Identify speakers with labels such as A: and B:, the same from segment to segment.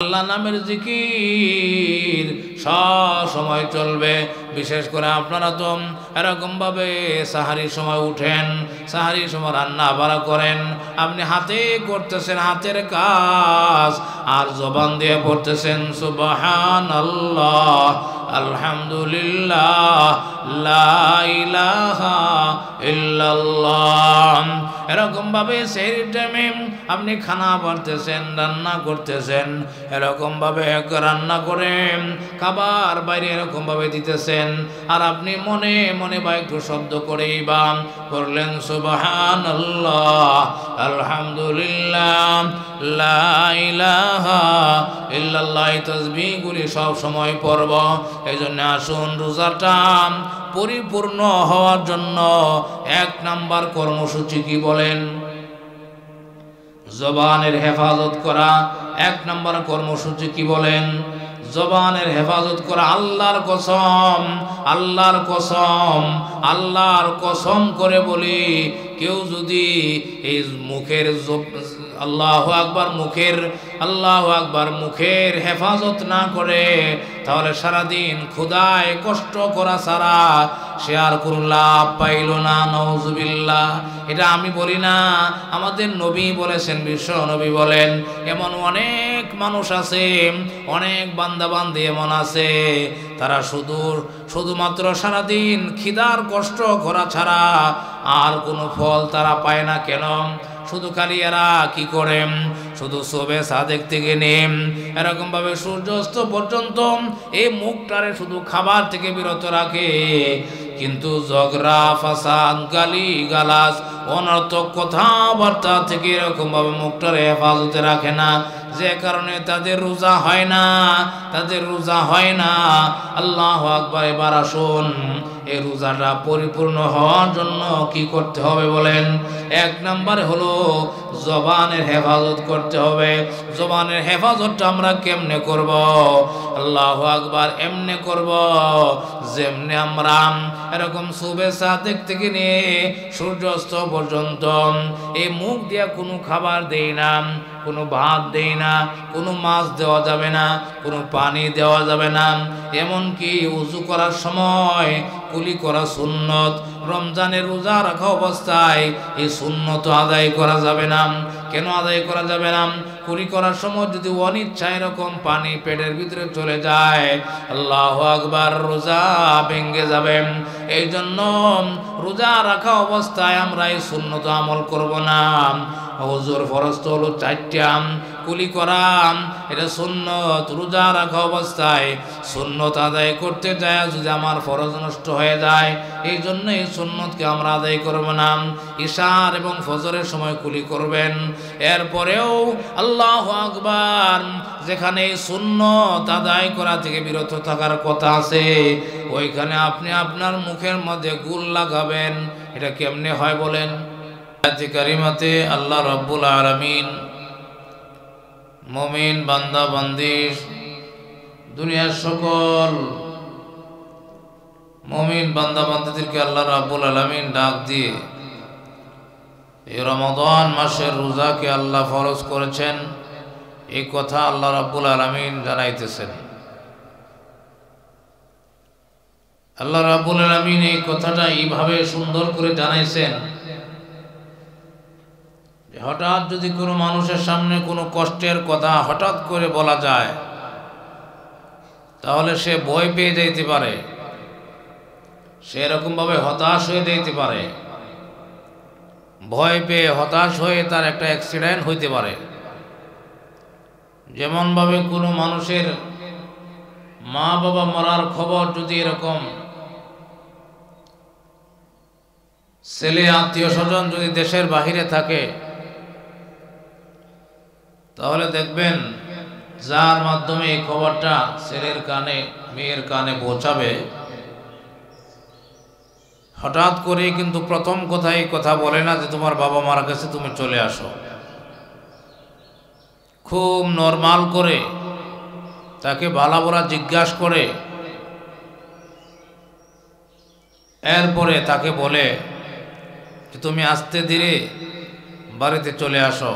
A: আল্লাহ নামের জিকির সব সময় চলবে। বিশেষ করে আপনারা তো এরকম ভাবে সাহারির সময় উঠেন, সাহারির সময় রান্না বাড়া করেন, আপনি হাতে করতেছেন হাতের কাজ, আর জবান দিয়ে পড়তেছেন সুবহানাল্লাহ, আলহামদুলিল্লাহ, লা ইলাহা ইল্লাল্লাহ। এরকম ভাবে সেই টাইমে আপনি খানা বাড়তেছেন, রান্না করতেছেন, এরকম ভাবে রান্না করে খাবার বাইরে এরকম ভাবে দিতেছেন, আর আপনি মনে মনে বা একটু শব্দ করেই বা করলেন সুবহানাল্লাহ, আলহামদুলিল্লাহ, লা ইলাহা ইল্লাল্লাহ। এই তাসবিহগুলি সব সময় পড়ব। এই জন্য আসুন রোজাটা পরিপূর্ণ হওয়ার জন্য 1 নাম্বার কর্মসূচি কি বলেন? জবানের হেফাজত করা। 1 নাম্বার কর্মসূচি কি বলেন? জবানের হেফাজত করা। আল্লাহর কসম, আল্লাহর কসম, আল্লাহর কসম করে বলি, কেউ যদি এই মুখের আল্লাহু আকবার, আল্লাহু আকবার মুখের হেফাজত না করে, তাহলে সারাদিন ক্ষুধায় কষ্ট করা ছাড়া সে আর কোনো লাভ পাইল না। নাউজুবিল্লাহ। এটা আমি বলি না, আমাদের নবী বলেছেন, বিশ্ব নবী বলেন। এমন অনেক মানুষ আছে, অনেক বান্দাবান্দি এমন আছে, তারা শুধুমাত্র সারাদিন খিদার কষ্ট করা ছাড়া আর কোনো ফল তারা পায় না। কেন? শুধু খালি এরা কি করে, শুধু শোবে সাদেক থেকে নেম এরকম ভাবে সূর্যাস্ত পর্যন্ত এই মুখটারে শুধু খাবার থেকে বিরত রাখে, কিন্তু ঝগড়া ফাসাদ গালি গালাজ অনর্থক কথাবার্তা থেকে এরকম ভাবে মুখটারে হেফাজতে রাখে না, যে কারণে তাদের রোজা হয় না, তাদের রোজা হয় না। আল্লাহু আকবার। এবার আসুন, এই রোজাটা পরিপূর্ণ হওয়ার জন্য কি করতে হবে বলেন? 1 নাম্বার হলো জবানের হেফাজত করতে হবে। জবানের হেফাজতটা আমরা কেমনে করব? আল্লাহু আকবার এমনে করব যেমনে আমরা এরকম সুবে সাদেক থেকে নিয়ে সূর্যাস্ত পর্যন্ত এই মুখ দিয়া কোনো খাবার দেই না, কোনো ভাত দেই না, কোনো মাছ দেওয়া যাবে না, কোনো পানি দেওয়া যাবে না। এমনকি উযু করার সময় কুলি করা সুন্নত। রমজানের রোজা রাখা অবস্থায় এই সুন্নত আদায় করা যাবে না। কেন আদায় করা যাবে না? কুলি করার সময় যদি অনিচ্ছা এরকম পানি পেটের ভিতরে চলে যায়, আল্লাহু আকবার, রোজা ভেঙে যাবে। এই জন্য রোজা রাখা অবস্থায় আমরা এই সুন্নত আমল করব না। হুজুর ফরজ তো হলো 4টা, কুলি করা এটা সুন্নত। রোজা রাখা অবস্থায় সুন্নত আদায় করতে যায় যদি আমার ফরজ নষ্ট হয়ে যায়, এই জন্য এই সুন্নতকে আমরা আদায় করব না। ইশার এবং ফজরের সময় কুলি করবেন। এরপরেও আল্লাহু আকবার, যেখানে এই সুন্নত আদায় করা থেকে বিরত থাকার কথা আছে, ওইখানে আপনি আপনার মুখের মধ্যে গুল লাগাবেন। এটা কেমনে হয় বলেন? আয়াতে কারিমাতে আল্লাহ রাব্বুল আলামিন মুমিন বান্দা বান্দি, দুনিয়ার সকল মুমিন বান্দা বান্দিদেরকে আল্লাহ রাব্বুল আলামিন ডাক দিয়ে এই রমাদান মাসের রোজাকে আল্লাহ ফরজ করেছেন, এই কথা আল্লাহ রাব্বুল আলামিন জানাইতেছেন। আল্লাহ রাব্বুল আলামিন এই কথাটা এইভাবে সুন্দর করে জানাইছেন, হঠাৎ যদি কোনো মানুষের সামনে কোনো কষ্টের কথা হঠাৎ করে বলা যায়, তাহলে সে ভয় পেয়ে যাইতে পারে, সে এরকমভাবে হতাশ হয়ে যাইতে পারে। ভয় পেয়ে হতাশ হয়ে তার একটা অ্যাক্সিডেন্ট হইতে পারে। যেমনভাবে কোনো মানুষের মা বাবা মরার খবর যদি এরকম ছেলে আত্মীয় স্বজন যদি দেশের বাহিরে থাকে, তাহলে দেখবেন যার মাধ্যমে এই খবরটা ছেলের কানে মেয়ের কানে পৌঁছাবে, হঠাৎ করে কিন্তু প্রথম কথাই কথা বলে না যে তোমার বাবা মারা গেছে, তুমি চলে আসো। খুব নরমাল করে তাকে ভালো বলা জিজ্ঞাসা করে, এরপরে তাকে বলে যে তুমি আস্তে ধীরে বাড়িতে চলে আসো।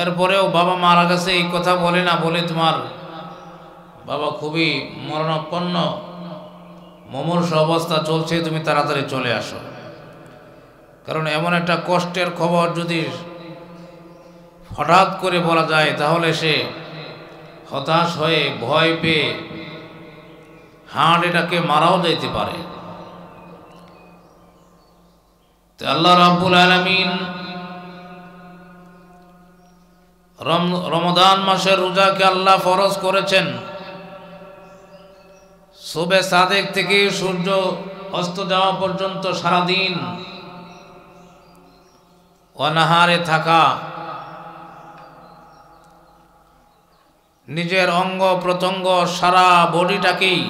A: এরপরেও বাবা মারা গেছে এই কথা বলে না, বলে তোমার বাবা খুবই মরণাপন্ন, মুমূর্ষ অবস্থা চলছে, তুমি তাড়াতাড়ি চলে আসো। কারণ এমন একটা কষ্টের খবর যদি হঠাৎ করে বলা যায় তাহলে সে হতাশ হয়ে ভয় পেয়ে হার্ট এটাকে মারাও যেতে পারে। তো আল্লাহ রাব্বুল আলামিন রমজান মাসের রোজাকে আল্লাহ ফরজ করেছেন সুবে সাদেক থেকে সূর্য অস্ত যাওয়া পর্যন্ত সারাদিন অনাহারে থাকা, নিজের অঙ্গ প্রত্যঙ্গ সারা বডিটাকেই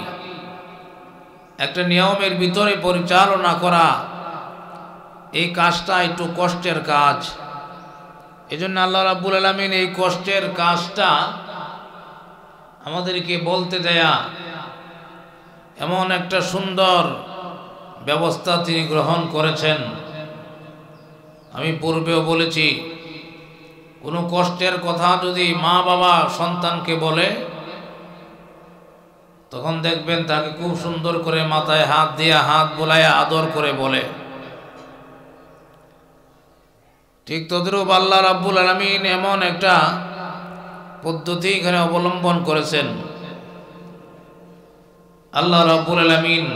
A: একটা নিয়মের ভিতরে পরিচালনা করা, এই কাজটা একটু কষ্টের কাজ। এজন্য আল্লাহ রাব্বুল আলামিন এই কষ্টের কাজটা আমাদেরকে বলতে দেয়া এমন একটা সুন্দর ব্যবস্থা তিনি গ্রহণ করেছেন। আমি পূর্বেও বলেছি, কোনো কষ্টের কথা যদি মা বাবা সন্তানকে বলে তখন দেখবেন তাকে খুব সুন্দর করে মাথায় হাত দিয়ে হাত বোলায় আদর করে বলে। ঠিক তদ্রূপ আল্লাহ রাব্বুল আলামিন এমন একটা পদ্ধতি এখানে অবলম্বন করেছেন। আল্লাহ রাব্বুল আলামিন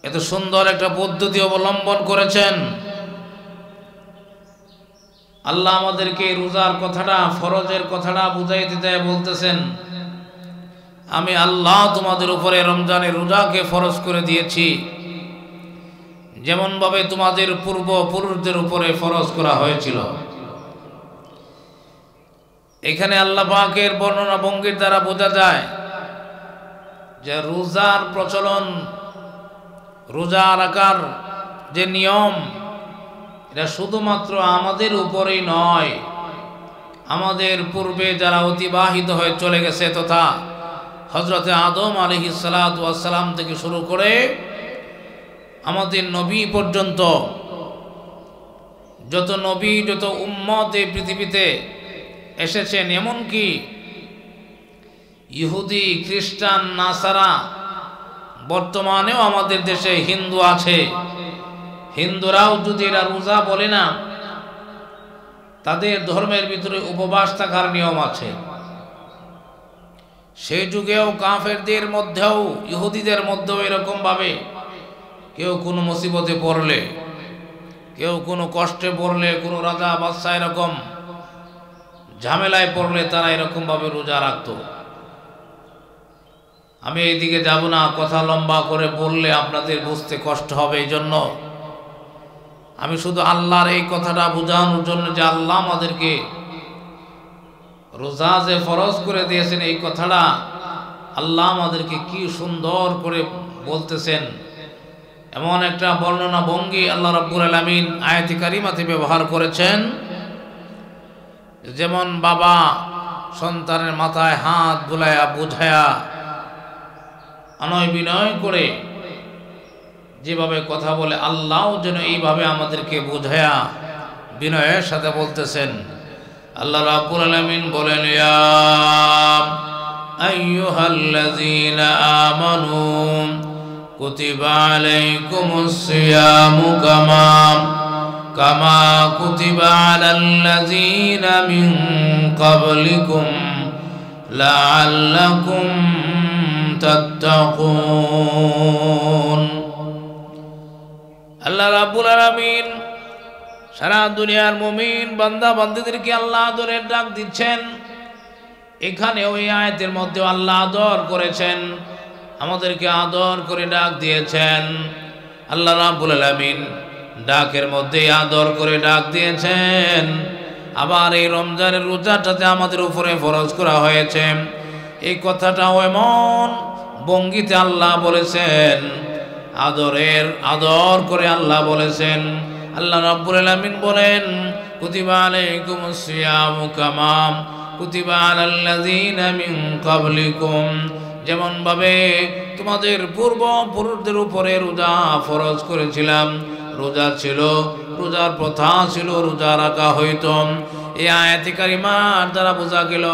A: এত সুন্দর একটা পদ্ধতি অবলম্বন করেছেন। আল্লাহ আমাদেরকে রোজার কথাটা, ফরজের কথাটা বুঝাইতে দেয়, বলতেছেন আমি আল্লাহ তোমাদের উপরে রমজানের রোজাকে ফরজ করে দিয়েছি যেমন ভাবে তোমাদের পূর্বপুরুষদের উপরে ফরজ করা হয়েছিল। এখানে আল্লাহ পাকের বর্ণনা ভঙ্গির দ্বারা বোঝা যায় যে রোজার প্রচলন, রোজা রাখার যে নিয়ম, এটা শুধুমাত্র আমাদের উপরেই নয়, আমাদের পূর্বে যারা অতিবাহিত হয়ে চলে গেছে তথা হযরতে আদম আলাইহিস সালাতু ওয়াস সালাম থেকে শুরু করে আমাদের নবী পর্যন্ত যত নবী, যত উম্মত এই পৃথিবীতে এসেছেন, এমনকি ইহুদি, খ্রিস্টান, নাসারা, বর্তমানেও আমাদের দেশে হিন্দু আছে, হিন্দুরাও যদি এরা রোজা বলে না, তাদের ধর্মের ভিতরে উপবাস থাকার নিয়ম আছে। সেই যুগেও কাফেরদের মধ্যেও, ইহুদিদের মধ্যেও এরকম ভাবে কেউ কোনো মুসিবতে পড়লে, কেউ কোনো কষ্টে পড়লে, কোনো রাজা বাদশা এরকম ঝামেলায় পড়লে তারা এরকম ভাবে রোজা রাখত। আমি এইদিকে যাব না, কথা লম্বা করে বললে আপনাদের বুঝতে কষ্ট হবে, এই জন্য আমি শুধু আল্লাহর এই কথাটা বোঝানোর জন্য যে আল্লাহ আমাদেরকে রোজা যে ফরজ করে দিয়েছেন, এই কথাটা আল্লাহ আমাদেরকে কি সুন্দর করে বলতেছেন, এমন একটা বর্ণনা ভঙ্গি আল্লাহ রাব্বুল আলামিন আয়াতে কারিমাতে ব্যবহার করেছেন। যেমন বাবা সন্তানের মাথায় হাত বুলায়া বুঝায়া অনয় বিনয় করে যেভাবে কথা বলে, আল্লাহও যেন এইভাবে আমাদেরকে বুঝায়া বিনয়ের সাথে বলতেছেন। আল্লাহ রাব্বুল আলামিন বলেন, ইয়া আইয়ুহাল্লাযীনা আমানু কুতিবা আলাইকুমুস সিয়ামু কামা কুতিবা আলাল্লাযীনা মিন ক্বাবলিকুম লাআল্লাকুম তাত্তাকুন। আল্লাহ রাব্বুল আলামিন সারা দুনিয়ার মুমিন বান্দা বান্দীদেরকে আল্লাহ আদরের ডাক দিচ্ছেন। এখানে ওই আয়াতের মধ্যে আল্লাহ আদর করেছেন, আমাদেরকে আদর করে ডাক দিয়েছেন। আল্লাহ রাব্বুল আলামিন ডাকের মধ্যে আদর করে ডাক দিয়েছেন। আবার এই রমজানের রোজাটাতে আমাদের উপরে ফরজ করা হয়েছে, এই কথাটাও এমন ভঙ্গিতে আল্লাহ বলেছেন, আদর করে আল্লাহ বলেছেন। আল্লাহ রাব্বুল আলামিন বলেন, কুতিবা আলাইকুমুস সিয়ামু কামা কুতিবা আলাল্লাযীনা মিন ক্বাবলিকুম, যেমন ভাবে তোমাদের পূর্বপুরুষদের উপরে রোজা ফরজ করেছিলাম, রোজা ছিল, রোজার প্রথা ছিল, রোজা রাখা হইত। এই আয়াতে কারিমার দ্বারা বোঝা গেল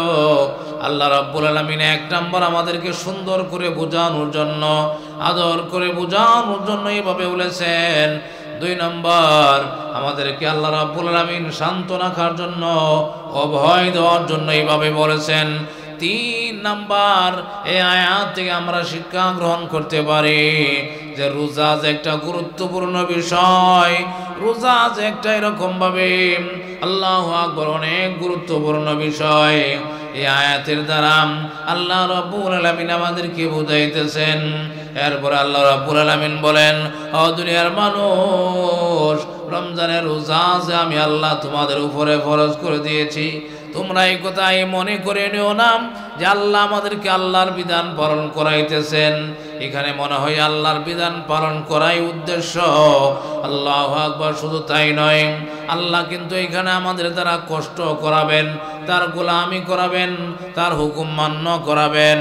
A: আল্লাহ রাব্বুল আলামিন এক নম্বর আমাদেরকে সুন্দর করে বোঝানোর জন্য, আদর করে বোঝানোর জন্য এভাবে বলেছেন। দুই নম্বর আমাদেরকে আল্লাহ রাব্বুল আলামিন শান্ত রাখার জন্য, অভয় দেওয়ার জন্য এইভাবে বলেছেন। তিন নাম্বার এই আয়াত থেকে আমরা শিক্ষা গ্রহণ করতে পারি যে রোজা যে একটা গুরুত্বপূর্ণ বিষয়, রোজা যে একটা এরকম ভাবে আল্লাহু আকবার অনেক গুরুত্বপূর্ণ বিষয়। এই আয়াতের দ্বারা আল্লাহ রাব্বুল আলামিন আমাদেরকে বুঝাইতেছেন। এরপর আল্লাহ রাব্বুল আলামিন বলেন, ও দুনিয়ার মানুষ, রমজানের রোজা যে আমি আল্লাহ তোমাদের উপরে ফরজ করে দিয়েছি, তোমরা এই কথাই মনে করে নিও না যে আল্লাহ আমাদেরকে আল্লাহর বিধান পালন করাইতেছেন। এখানে মনে হয় আল্লাহর বিধান পালন করাই উদ্দেশ্য। আল্লাহু আকবার। শুধু তাই নয়, আল্লাহ কিন্তু এখানে আমাদের দ্বারা কষ্ট করাবেন, তার গোলামি করাবেন, তার হুকুম মান্য করাবেন,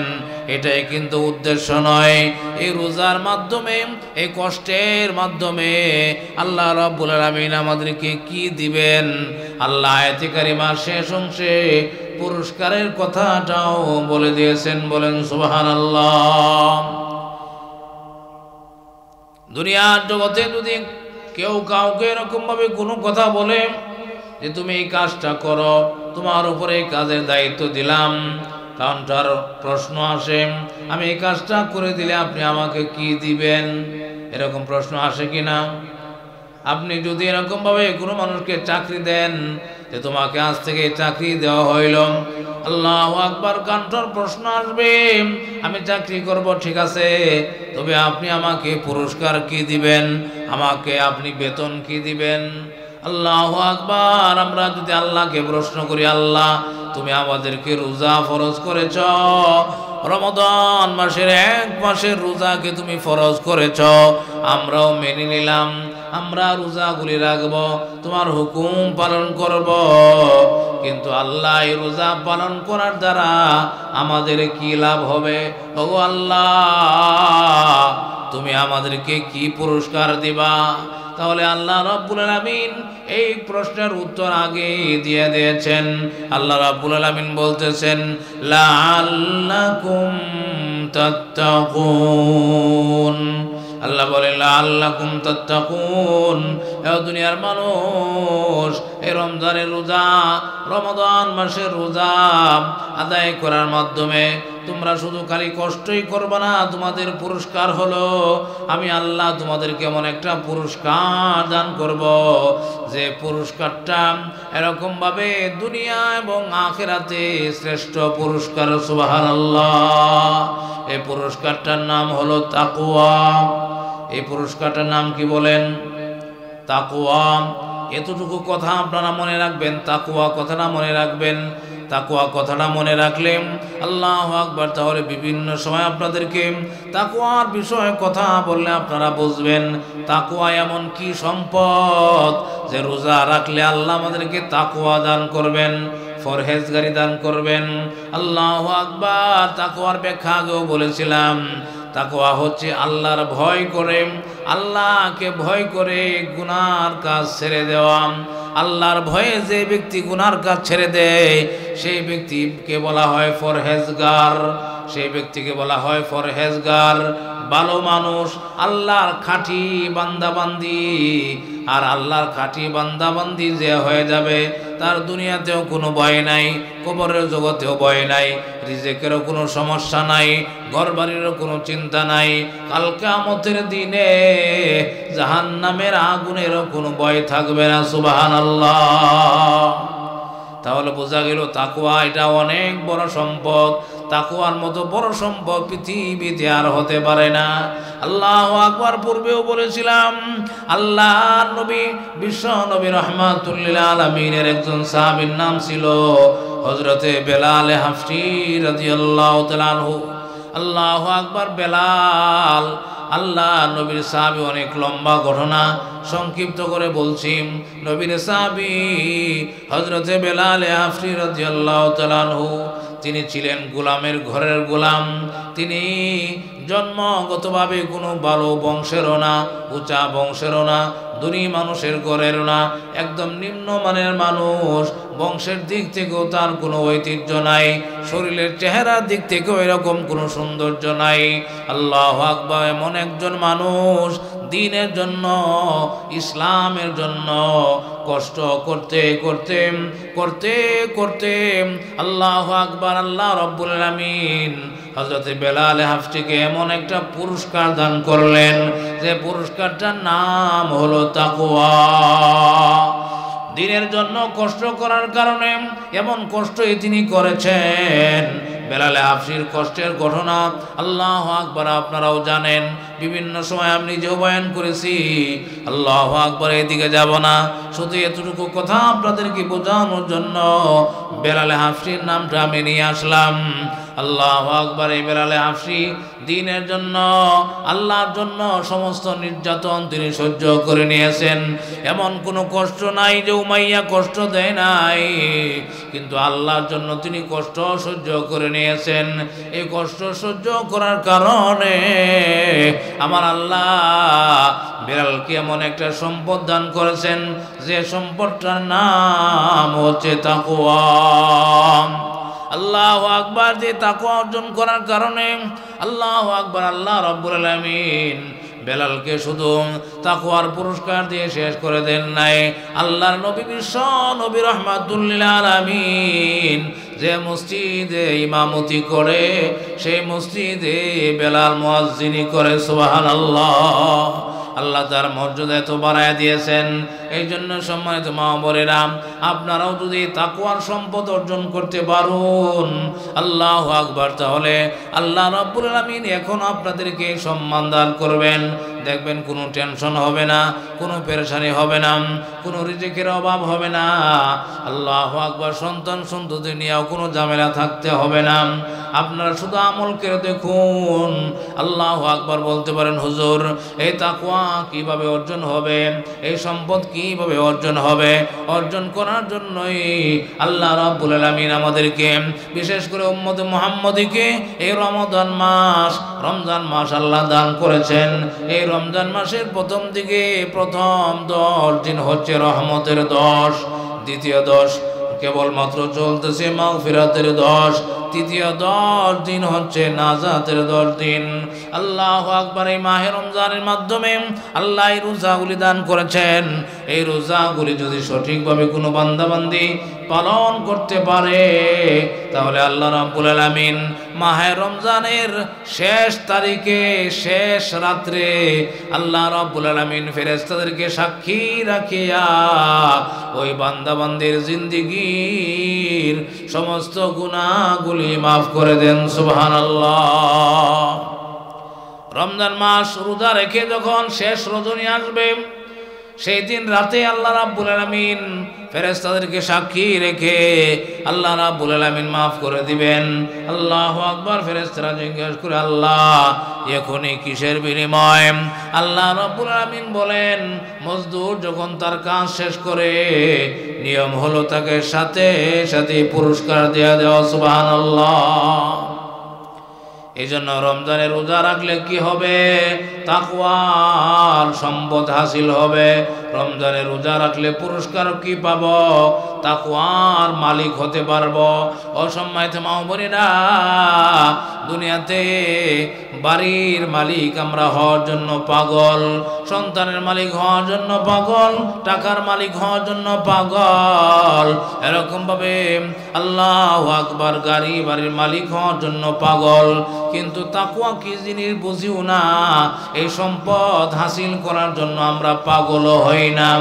A: এটাই কিন্তু উদ্দেশ্য নয়। এই রোজার মাধ্যমে, এই কষ্টের মাধ্যমে আল্লাহ রাব্বুল আলামিন আমাদেরকে কি দিবেন, আল্লাহ আয়াতে কারিমার শেষ অংশে পুরস্কারের কথাটাও বলে দিয়েছেন। বলেন সুবহানাল্লাহ। দুনিয়ার জগতে যদি কেউ কাউকে এরকম ভাবে কোনো কথা বলে যে তুমি এই কাজটা করো, তোমার উপরে এই কাজের দায়িত্ব দিলাম, কারণ তার প্রশ্ন আসে আমি এই কাজটা করে দিলে আপনি আমাকে কি দিবেন, এরকম প্রশ্ন আসে কিনা? আপনি যদি এরকম ভাবে কোনো মানুষকে চাকরি দেন যে তোমাকে আজ থেকে চাকরি দেওয়া হইল, আল্লাহু আকবার, কান্টর প্রশ্ন আসবে আমি চাকরি করব, ঠিক আছে, তবে আপনি আমাকে পুরস্কার কি দিবেন, আমাকে আপনি বেতন কি দিবেন? আল্লাহু আকবার। আমরা যদি আল্লাহকে প্রশ্ন করি, আল্লাহ তুমি আমাদেরকে রোজা ফরজ করেছ, রমাদান মাসের এক মাসের রোজাকে তুমি ফরজ করেছ, আমরাও মেনে নিলাম, আমরা রোজাগুলি রাখব, তোমার হুকুম পালন করব, কিন্তু আল্লাহ এই রোজা পালন করার দ্বারা আমাদের কি লাভ হবে? ও আল্লাহ, তুমি আমাদেরকে কি পুরস্কার দিবা? তাহলে আল্লাহ রাব্বুল আলামিন এই প্রশ্নের উত্তর আগে দিয়ে দিয়েছেন। আল্লাহ রাব্বুল আলামিন বলতেছেন, লাআল্লাকুম তাত্তাকুন। আল্লাহ বলেন, লাআল্লাকুম তাত্তাকুন। এ দুনিয়ার মানুষ, এই রমজানের রোজা, রমাদান মাসের রোজা আদায় করার মাধ্যমে তোমরা শুধু খালি কষ্টই করবে না, তোমাদের পুরস্কার হলো আমি আল্লাহ তোমাদেরকে এমন একটা পুরস্কার দান করব যে পুরস্কারটা এরকম ভাবে দুনিয়া এবং আখিরাতে শ্রেষ্ঠ পুরস্কার। সুবহানাল্লাহ। এই পুরস্কারটার নাম হলো তাকওয়া। এই পুরস্কারটার নাম কি বলেন? তাকওয়া। এতটুকু কথা আপনারা মনে রাখবেন, তাকওয়া কথাটা মনে রাখবেন। তাকওয়া কথাটা মনে রাখলেন, আল্লাহু আকবার, তাহলে বিভিন্ন সময় আপনাদেরকে তাকওয়ার বিষয়ে কথা বললে আপনারা বুঝবেন তাকওয়া এমন কি সম্পদ যে রোজা রাখলে আল্লাহ আমাদেরকে তাকওয়া দান করবেন, ফরহেজগারি দান করবেন। আল্লাহু আকবার। তাকওয়ার ব্যাখ্যা আগেও বলেছিলাম, তাকওয়া হচ্ছে আল্লাহর ভয় করে, আল্লাহকে ভয় করে গুনার কাজ ছেড়ে দেওয়া। আল্লাহর ভয়ে যে ব্যক্তি গুনার কাজ ছেড়ে দেয় সেই ব্যক্তিকে বলা হয় ফরহেজগার, সেই ব্যক্তিকে বলা হয় ফরহেজগার, ভালো মানুষ, আল্লাহর খাঁটি বান্দাবান্দি। আর আল্লাহর খাঁটি বান্দাবান্দি যে হয়ে যাবে তার দুনিয়াতেও কোনো ভয় নাই, কবরের জগতেও ভয় নাই, রিজেকেরও কোনো সমস্যা নাই, ঘরবাড়িরও কোনো চিন্তা নাই, কাল কিয়ামতের দিনে জাহান্নামের আগুনেরও কোনো ভয় থাকবে না। সুবহানাল্লাহ। তাহলে বোঝা গেল তাকওয়া এটা অনেক বড় সম্পদ। তাকওয়ার মতো বড় সম্পদ পৃথিবীতে আর হতে পারে না। আল্লাহু আকবার। পূর্বেও বলেছিলাম আল্লাহর নবী, বিশ্ব নবী রাহমাতুল লিল আলামিনের একজন সাহাবীর নাম ছিল হযরতে বেলাল হাফসি রাদিয়াল্লাহু তাআলা আনহু। আল্লাহু আকবার। বেলাল আল্লাহ নবীর সাহাবী, অনেক লম্বা ঘটনা, সংক্ষিপ্ত করে বলছি। নবীর সাহাবী হযরতে বেলাল হাফসি রাদিয়াল্লাহু তাআলা আনহু, তিনি ছিলেন গোলামের ঘরের গোলাম। তিনি জন্মগতভাবে কোনো ভালো বংশেরও না, উঁচা বংশেরও না, ধনী মানুষের ঘরের না, একদম নিম্নমানের মানুষ। বংশের দিক থেকেও তার কোনো ঐতিহ্য নাই, শরীরের চেহারার দিক থেকেও এরকম কোনো সৌন্দর্য নাই। আল্লাহু আকবার, এমন একজন মানুষ দ্বীনের জন্য, ইসলামের জন্য কষ্ট করতে করতে করতে করতে আল্লাহু আকবার, আল্লাহ রাব্বুল আলামিন হযরত বেলাল হাফসিকে এমন একটা পুরস্কার দান করলেন, যে পুরস্কারটার নাম হলো তাকওয়া। দ্বীনের জন্য কষ্ট করার কারণে এমন কষ্টই তিনি করেছেন। বেলাল হাফসির কষ্টের ঘটনা আল্লাহু আকবার আপনারাও জানেন, বিভিন্ন সময় আমি নিজেও বয়ান করেছি। আল্লাহু আকবার, এদিকে যাব না, শুধু এতটুকু কথা আপনাদেরকে বোঝানোর জন্য বেলাল হাফসির নামটা আমি নিয়ে আসলাম। আল্লাহু আকবার, এই বেলাল হাফসি দ্বীনের জন্য, আল্লাহর জন্য সমস্ত নির্যাতন তিনি সহ্য করে নিয়েছেন। এমন কোনো কষ্ট নাই যে উমাইয়া কষ্ট দেয় নাই, কিন্তু আল্লাহর জন্য তিনি কষ্ট সহ্য করে নিয়েছেন। এই কষ্ট সহ্য করার কারণে আমার আল্লাহ বেলালকে এমন একটা সম্পদ দান করেছেন, যে সম্পদটার নাম হচ্ছে তাকওয়া। আল্লাহু আকবার, যে তাকওয়া অর্জন করার কারণে আল্লাহু আকবার, আল্লাহ রাব্বুল আলামিন বেলালকে শুধু তাকওয়ার পুরস্কার দিয়ে শেষ করে দেন নাই। আল্লাহর নবী বিশ্ব নবী রাহমাতুল লিল আলামিন যে মসজিদে ইমামতি করে, সেই মসজিদে বেলাল মুয়াজ্জিনি করে। সুবহানাল্লাহ, আল্লাহ তার মর্যাদা এত বাড়ায় দিয়েছেন। এই জন্য সম্মানিত মা বোনেরা, আপনারাও যদি তাকওয়ার সম্পদ অর্জন করতে পারুন, আল্লাহু আকবার, তাহলে আল্লাহ রাব্বুল আলামিন এখন আপনাদেরকে সম্মান দান করবেন। দেখবেন কোনো টেনশন হবে না, কোনো পেরেশানি হবে না, কোনো রিজিকের অভাব হবে না। আল্লাহু আকবার, সন্তান সন্ততি নিয়েও কোনো ঝামেলা থাকতে হবে না। আপনারা শুধু আমল করে দেখুন। আল্লাহু আকবার বলতে পারেন, হুজুর এই তাকওয়া কিভাবে অর্জন হবে, এই সম্পদ কিভাবে অর্জন হবে? অর্জন করার জন্যই আল্লাহ রাব্বুল আলামিন আমাদেরকে, বিশেষ করে উম্মত মুহাম্মদীকে এই রমজান মাস আল্লাহ দান করেছেন। এই রমজান মাসের প্রথম দিকে প্রথম 10 দিন হচ্ছে রহমতের 10, দ্বিতীয় 10 কেবলমাত্র চলতেছে মাগফিরাতের 10, তৃতীয় 10 দিন হচ্ছে নাজাতের 10 দিন। আল্লাহু আকবার, এই মাহে রমজানের মাধ্যমে আল্লাহ এই রোজাগুলি দান করেছেন। এই রোজাগুলি যদি সঠিকভাবে কোনো বান্দাবান্দি পালন করতে পারে, তাহলে আল্লাহ রাব্বুল আলামিন মাহে রমজানের শেষ তারিখে, শেষ রাত্রে আল্লাহ রাব্বুল আলামিন ফেরেশতাদেরকে সাক্ষী রাখিয়া ওই বান্দাবান্দির জিন্দেগীর সমস্ত গুনাহগুলি মাফ করে দেন। সুবহানাল্লাহ। রমজান মাস রোজা রেখে যখন শেষ রজনী আসবে, সেই দিন রাতে আল্লাহ রাব্বুল আলামিন ফেরেশতাদেরকে সাক্ষী রেখে আল্লাহ রাব্বুল আলামিন মাফ করে দিবেন। আল্লাহু আকবার। ফেরেশতারা জিজ্ঞাসা করে, আল্লাহ এখনই কিসের বিনিময়? আল্লাহ রাব্বুল আলামিন বলেন, মজদুর যখন তার কাজ শেষ করে, নিয়ম হলো তাকে সাথে সাথে পুরস্কার দেওয়া। সুবহানাল্লাহ। এই জন্য রমজানের রোজা রাখলে কি হবে? তাকওয়ার সম্পদ হাসিল হবে। রমজানের রোজা রাখলে পুরস্কার কি পাবো? তাকওয়ার মালিক হতে পারবো। অসম্মানিত মা বোনেরা, দুনিয়াতে বাড়ির মালিক আমরা হওয়ার জন্য পাগল, সন্তানের মালিক হওয়ার জন্য পাগল, টাকার মালিক হওয়ার জন্য পাগল, এরকম ভাবে আল্লাহু আকবার গাড়ি বাড়ির মালিক হওয়ার জন্য পাগল। কিন্তু তাকওয়া কি জিনিস বুঝিও না। এই সম্পদ হাসিল করার জন্য আমরা পাগল হই না।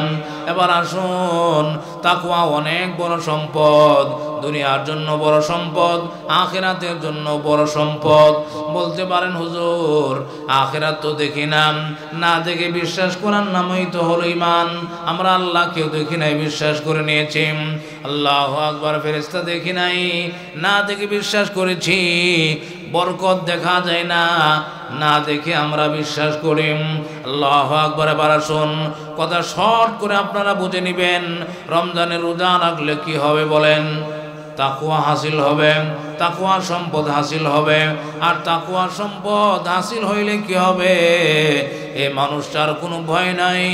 A: এবার আসুন, তাকওয়া অনেক বড় সম্পদ। দুনিয়ার জন্য বড় সম্পদ, আখিরাতের জন্য বড় সম্পদ। বলতে পারেন, হুজুর আখিরাত তো দেখি না, না দেখে বিশ্বাস করার নামই তো হলো ঈমান। আমরা আল্লাহকেও দেখি নাই, বিশ্বাস করে নিয়েছি। আল্লাহু আকবার। ফেরেশতা দেখি নাই, না দেখে বিশ্বাস করেছি। বরকত দেখা যায় না, না দেখে আমরা বিশ্বাস করি। আল্লাহু আকবার। এবার আসুন, কথা শর্ট করে আপনারা বুঝে নেবেন, রমজানের রোজা রাখলে কি হবে বলেন? তাকওয়া হাসিল হবে, তাকওয়া সম্পদ হাসিল হবে। আর তাকওয়া সম্পদ হাসিল হইলে কি হবে? এই মানুষটার কোনো ভয় নাই,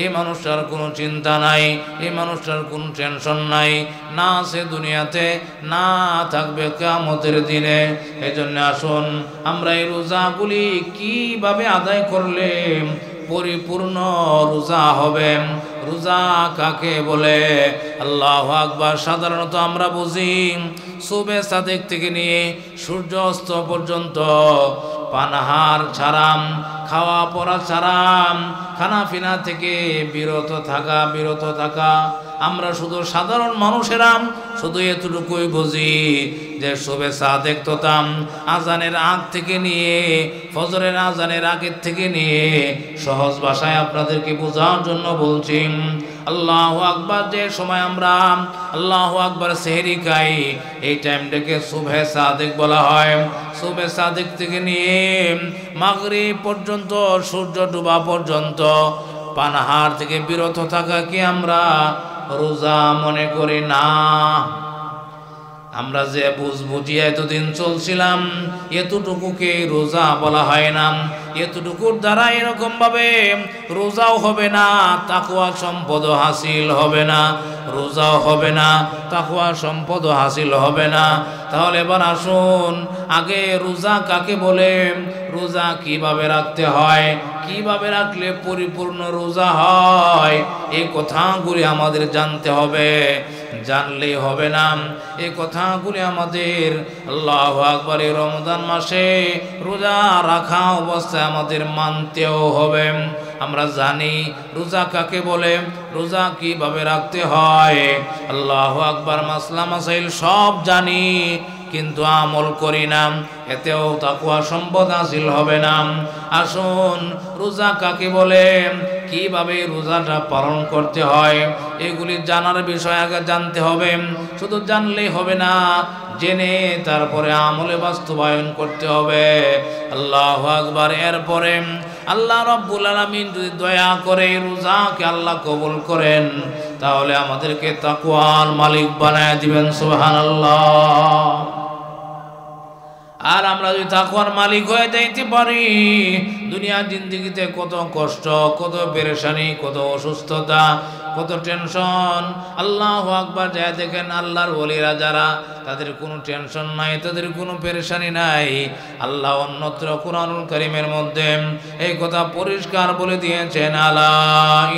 A: এই মানুষটার কোনো চিন্তা নাই, এই মানুষটার কোনো টেনশন নাই, না আছে দুনিয়াতে, না থাকবে কিয়ামতের দিনে। এই জন্য আসুন আমরা এই রোজাগুলি কিভাবে আদায় করলে পরিপূর্ণ রোজা হবে। রোজা কাকে বলে? আল্লাহু আকবার। সাধারণত আমরা বুঝি সুবে সাদেক থেকে নিয়ে সূর্য অস্ত পর্যন্ত পানাহার ছাড়াম, খাওয়া পড়া ছাড়াম, খানাপিনা থেকে বিরত থাকা। আমরা শুধু সাধারণ মানুষেরা শুধু এতটুকুই বুঝি যে সুবে সাদেক তোতাম আজানের আগ থেকে নিয়ে ফজরের আজানের আগের থেকে নিয়ে সহজ ভাষায় আপনাদেরকে বোঝার জন্য বলছি। আল্লাহু আকবার। যে সময় আমরা আল্লাহু আকবার সেহরি খাই, এই টাইমটাকে সুবে সাদেক বলা হয়। সুবে সাদেক থেকে নিয়ে মাগরিব পর্যন্ত, সূর্য ডোবা পর্যন্ত পানাহার থেকে বিরত থাকা কি আমরা রোজা মনে করি না? আমরা যে বুঝিয়ে এতদিন চলছিলাম, এতটুকুকে রোজা বলা হয় না। এতটুকুর দ্বারা এরকম ভাবে রোজাও হবে না, তাকওয়া সম্পদও হাসিল হবে না। রোজাও হবে না, তাকওয়া সম্পদও হাসিল হবে না। তাহলে এবার আসুন, আগে রোজা কাকে বলে, রোজা কিভাবে রাখতে হয়, কিভাবে রাখলে পরিপূর্ণ রোজা হয়, এই কথাগুলি আমাদের জানতে হবে। জানলেই হবে না, এই কথাগুলি আমাদের আল্লাহু আকবার রমজান মাসে রোজা রাখা অবস্থায় আমাদের মানতেও হবে। আমরা জানি রোজা কাকে বলে, রোজা কিভাবে রাখতে হয়, আল্লাহু আকবার মাসলা মাসাইল সব জানি, কিন্তু আমল করি না, এতেও তাকওয়া সম্পদ হাসিল হবে না। আসুন রোজা কাকে বলে, কিভাবে রোজাটা পালন করতে হয়, এগুলি জানার বিষয় আগে জানতে হবে। শুধু জানলেই হবে না, জেনে তারপরে আমলে বাস্তবায়ন করতে হবে। আল্লাহু আকবার। এরপরে আল্লাহ রাব্বুল আলামিন যদি দয়া করে রোজাকে আল্লাহ কবুল করেন, তাহলে আমাদেরকে তাকওয়ার মালিক বানায় দিবেন। সুবহানাল্লাহ। আর আমরা যদি তাকওয়ার মালিক হয়ে যাইতে পারি, দুনিয়ার জিন্দেগিতে কত কষ্ট, কত পেরেশানি, কত অসুস্থতা, কত টেনশন, আল্লাহু আকবার। যায় দেখেন আল্লাহর ওলিরা যারা, তাদের কোনো টেনশন নাই, তাদের কোনো পেরেশানি নাই। আল্লাহ অন্যত্র কুরআনুল কারীমের মধ্যে এই কথা পরিষ্কার বলে দিয়েছেন, আলা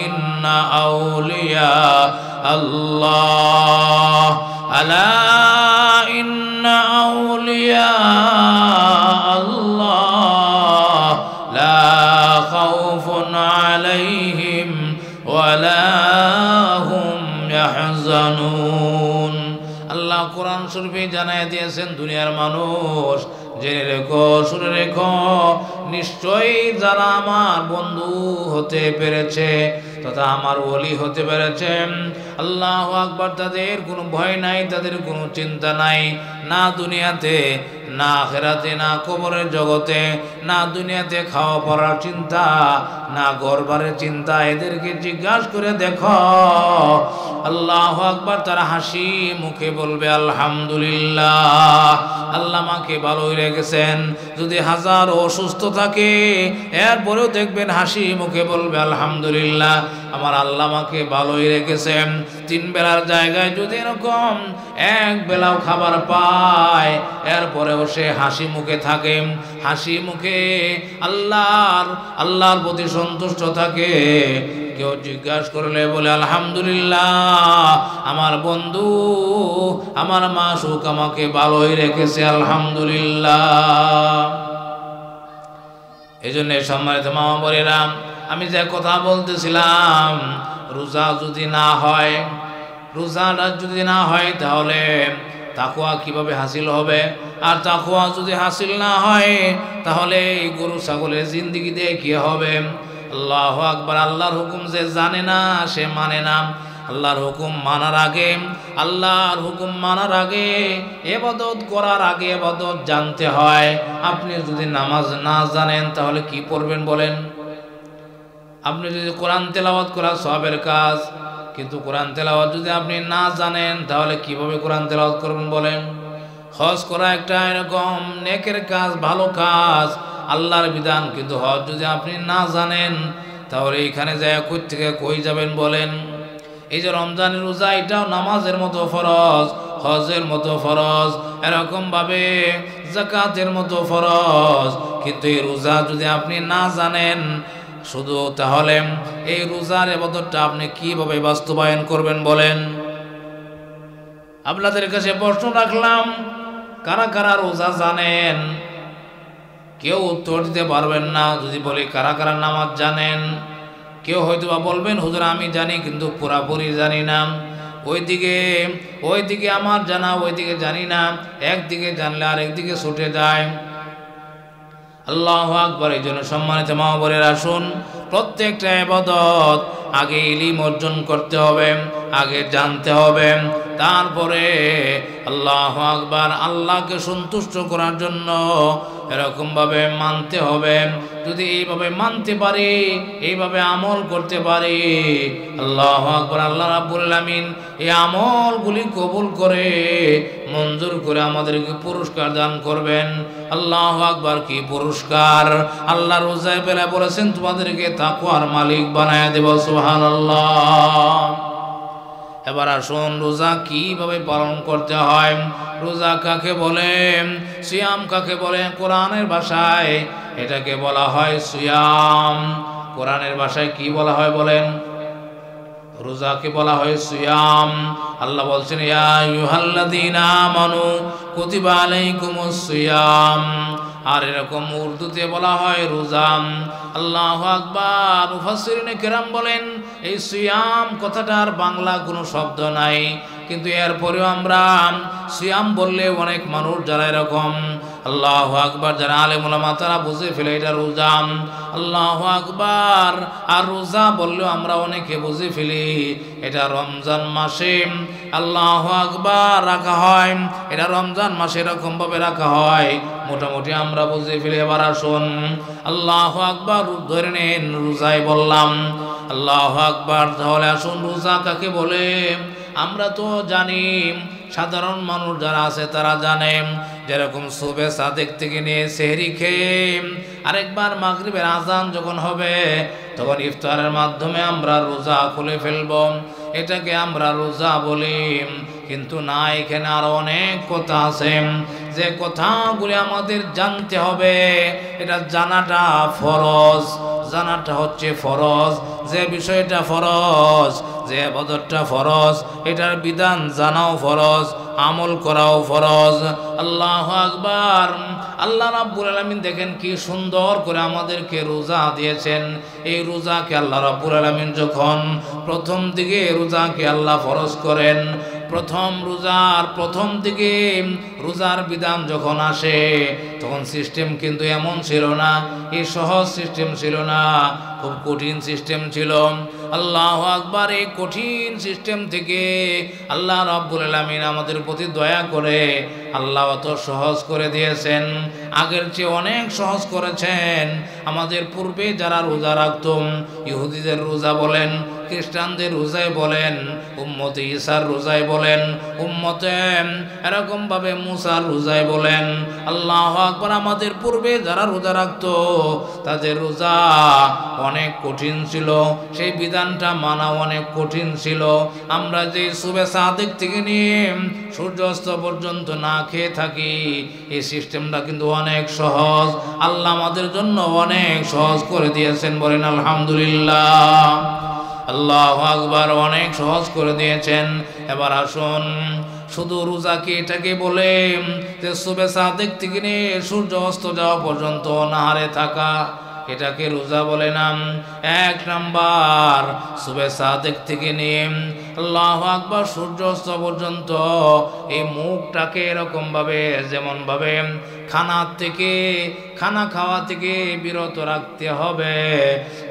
A: ইন্না আউলিয়া আল্লাহ, আলা ইন্না আউলিয়া আল্লাহ লা খাউফুন আলাইহিম ওয়ালা হুম ইয়াহজানুন। আল্লাহ কোরআন শরীফে জানায় দিয়েছেন, দুনিয়ার মানুষ জেনে রেখো, শুনে রেখো, নিশ্চয়ই যারা আমার বন্ধু হতে পেরেছে তথা আমার ওলি হতে পেরেছে, আল্লাহু আকবার, তাদের কোনো ভয় নাই, তাদের কোনো চিন্তা নাই, না দুনিয়াতে, না আখিরাতে, না কবরের জগতে, না দুনিয়াতে খাওয়া পড়ার চিন্তা, না ঘরবারের চিন্তা। এদেরকে জিজ্ঞাসা করে দেখো, আল্লাহু আকবার, তারা হাসি মুখে বলবে আলহামদুলিল্লাহ, আল্লাহ আমাকে ভালোই রেখেছেন। যদি হাজার অসুস্থ থাকে, এরপরেও দেখবেন হাসি মুখে বলবে আলহামদুলিল্লাহ, আমার আল্লাহ আমাকে ভালোই রেখেছেন। তিন বেলার জায়গায় যদি এরকম এক বেলাও খাবার পায়, এরপরেও সে হাসি মুখে থাকে, হাসি মুখে আল্লাহর প্রতি সন্তুষ্ট থাকে। কেউ জিজ্ঞাসা করলে বলে আলহামদুলিল্লাহ, আমার বন্ধু, আমার মাসুক আমাকে ভালোই রেখেছে, আলহামদুলিল্লাহ। এই জন্য সম্মানিত মা বোনেরা, আমি যে কথা বলতেছিলাম, রোজা যদি না হয়, রোজাটা যদি না হয়, তাহলে তাকওয়া কিভাবে হাসিল হবে? আর তাকওয়া যদি হাসিল না হয়, তাহলে গরু ছাগলের জিন্দেগি দিয়ে কি হবে? আল্লাহু আকবার। আল্লাহর হুকুম যে জানে না, সে মানে না। আল্লাহর হুকুম মানার আগে, আল্লাহর হুকুম মানার আগে, ইবাদত করার আগে ইবাদত জানতে হয়। আপনি যদি নামাজ না জানেন, তাহলে কি পড়বেন বলেন? আপনি যদি কোরআন তেলাওয়াত করা সওয়াবের কাজ, কিন্তু কোরআন তেলাওয়াত যদি আপনি না জানেন তাহলে কিভাবে কোরআন তেলাওয়াত করবেন বলেন? হজ করা একটা এরকম নেকের কাজ, ভালো কাজ, আল্লাহর বিধান, কিন্তু হজ যদি আপনি না জানেন তাহলে এখানে যায় কই থেকে কই যাবেন বলেন? এই যে রমজানের রোজা, এটাও নামাজের মতো ফরজ, হজের মতো ফরজ, এরকম ভাবে যাকাতের মতো ফরজ। কিন্তু এই রোজা যদি আপনি না জানেন শুধু, তাহলে এই রোজার ইবাদতটা আপনি কিভাবে বাস্তবায়ন করবেন বলেন? আপনাদের কাছে প্রশ্ন রাখলাম, কারা কারা রোজা জানেন? কেউ উত্তর দিতে পারবেন না। যদি বলি কারা কারা নামাজ জানেন, কেউ হয়তো বা বলবেন হুজুর আমি জানি কিন্তু পুরাপুরি জানি না, ওইদিকে আমার জানা, ওইদিকে জানি না, একদিকে জানলে আর একদিকে ছুটে যায়। আল্লাহু আকবার। এই জন্য সম্মানিত মা বোনেরা, আসুন প্রত্যেকটা ইবাদত আগে ইলম অর্জন করতে হবে, আগে জানতে হবে, তারপরে আল্লাহু আকবার আল্লাহকে সন্তুষ্ট করার জন্য এরকম ভাবে মানতে হবে। যদি এইভাবে মানতে পারি, এইভাবে আমল করতে পারি, আল্লাহু আকবার, আল্লাহ রাব্বুল আলামিন এই আমলগুলি কবুল করে মঞ্জুর করে আমাদেরকে পুরস্কার দান করবেন। আল্লাহু আকবার। কি পুরস্কার? আল্লাহ রোজায় বেলা বলেছেন তোমাদেরকে তাকওয়ার মালিক বানায় দেব। সুবহানাল্লাহ। এবার আসুন রোজা কিভাবে পালন করতে হয়, রোজা কাকে বলে, সিয়াম কাকে বলে? কোরআনের ভাষায় এটাকে বলা হয় সিয়াম। কোরআনের ভাষায় কি বলা হয় বলেন? রোজাকে বলা হয় সিয়াম। আল্লাহ বলছেন ইয়া আইয়ুহাল্লাযীনা আমানু কুতিবা আলাইকুমুস সিয়াম। আর এরকম উর্দুতে বলা হয় রোজা। আল্লাহু আকবার। মুফাসসিরিনে কেরাম বলেন এই সিয়াম কথাটার বাংলা কোনো শব্দ নাই, কিন্তু এরপরেও আমরা সিয়াম বললে অনেক মানুষ যারা এরকম আল্লাহু আকবার, যারা আলেম ওলামা তারা বুঝে ফেলে এটা রোজা। আল্লাহু আকবার। আর রোজা বললেও আমরা অনেকে বুঝে ফেলি এটা রমজান মাসে আল্লাহু আকবার রাখা হয়, এটা রমজান মাসে এরকম ভাবে রাখা হয়, মোটামুটি আমরা বুঝে ফেলি। এবার আসুন আল্লাহু আকবার ধরে নেন, রোজাই বললাম আল্লাহু আকবার। তাহলে আসুন রোজা কাকে বলে? আমরা তো জানি, সাধারণ মানুষ যারা আছে তারা জানে, যেরকম সুবে সাদেক থেকে নিয়ে সেহরি খেয়ে আরেকবার মাগরিবের আজান যখন হবে তখন ইফতারের মাধ্যমে আমরা রোজা খুলে ফেলব, এটাকে আমরা রোজা বলি। কিন্তু না, এখানে আরো অনেক কথা আছে, যে কথাগুলি আমাদের জানতে হবে। এটা জানাটা ফরজ, জানাটা হচ্ছে ফরজ। যে বিষয়টা ফরজ, যে ইবাদতটা ফরজ, এটার বিধান জানাও ফরজ, আমল করাও ফরজ। আল্লাহু আকবার। আল্লাহ রাব্বুল আলামিন দেখেন কি সুন্দর করে আমাদেরকে রোজা দিয়েছেন। এই রোজাকে আল্লাহ রাব্বুল আলামিন যখন প্রথম দিকে রোজাকে আল্লাহ ফরজ করেন, প্রথম রোজার প্রথম দিকে রোজার বিধান যখন আসে তখন সিস্টেম কিন্তু এমন ছিল না, এই সহজ সিস্টেম ছিল না, খুব কঠিন সিস্টেম ছিল। আল্লাহু আকবার। এই কঠিন সিস্টেম থেকে আল্লাহ রাব্বুল আলামিন আমাদের প্রতি দয়া করে আল্লাহ অত সহজ করে দিয়েছেন, আগের চেয়ে অনেক সহজ করেছেন। আমাদের পূর্বে যারা রোজা রাখতেন, ইহুদিদের রোজা বলেন, খ্রিস্টানদের রোজায় বলেন, উম্মতে ঈসার রোজায় বলেন, উম্মতে এরকম ভাবে মুসার রোজায় বলেন, আল্লাহু আকবার, আমাদের পূর্বে যারা রোজা রাখতো তাদের রোজা অনেক কঠিন ছিল, সেই বিধানটা মানা অনেক কঠিন ছিল। আমরা যে সুবে সাদেক থেকে নিয়ে সূর্য অস্ত পর্যন্ত না খেয়ে থাকি, এই সিস্টেমটা কিন্তু অনেক সহজ। আল্লাহ আমাদের জন্য অনেক সহজ করে দিয়েছেন, বলেন আলহামদুলিল্লাহ। আল্লাহু আকবার। অনেক সহজ করে দিয়েছেন। এবার আসুন শুধু রোজা কি এটাকে বলে যে সুবে সাদেক থেকে নিয়ে সূর্য অস্ত যাওয়া পর্যন্ত অনাহারে থাকা, এটাকে রোজা বলে না। এক নাম্বার সুবে সাদেক থেকে নিয়ে আল্লাহু আকবার সূর্য অস্ত পর্যন্ত এই মুখটাকে এরকম ভাবে, যেমন ভাবে খানা খাওয়া থেকে বিরত রাখতে হবে,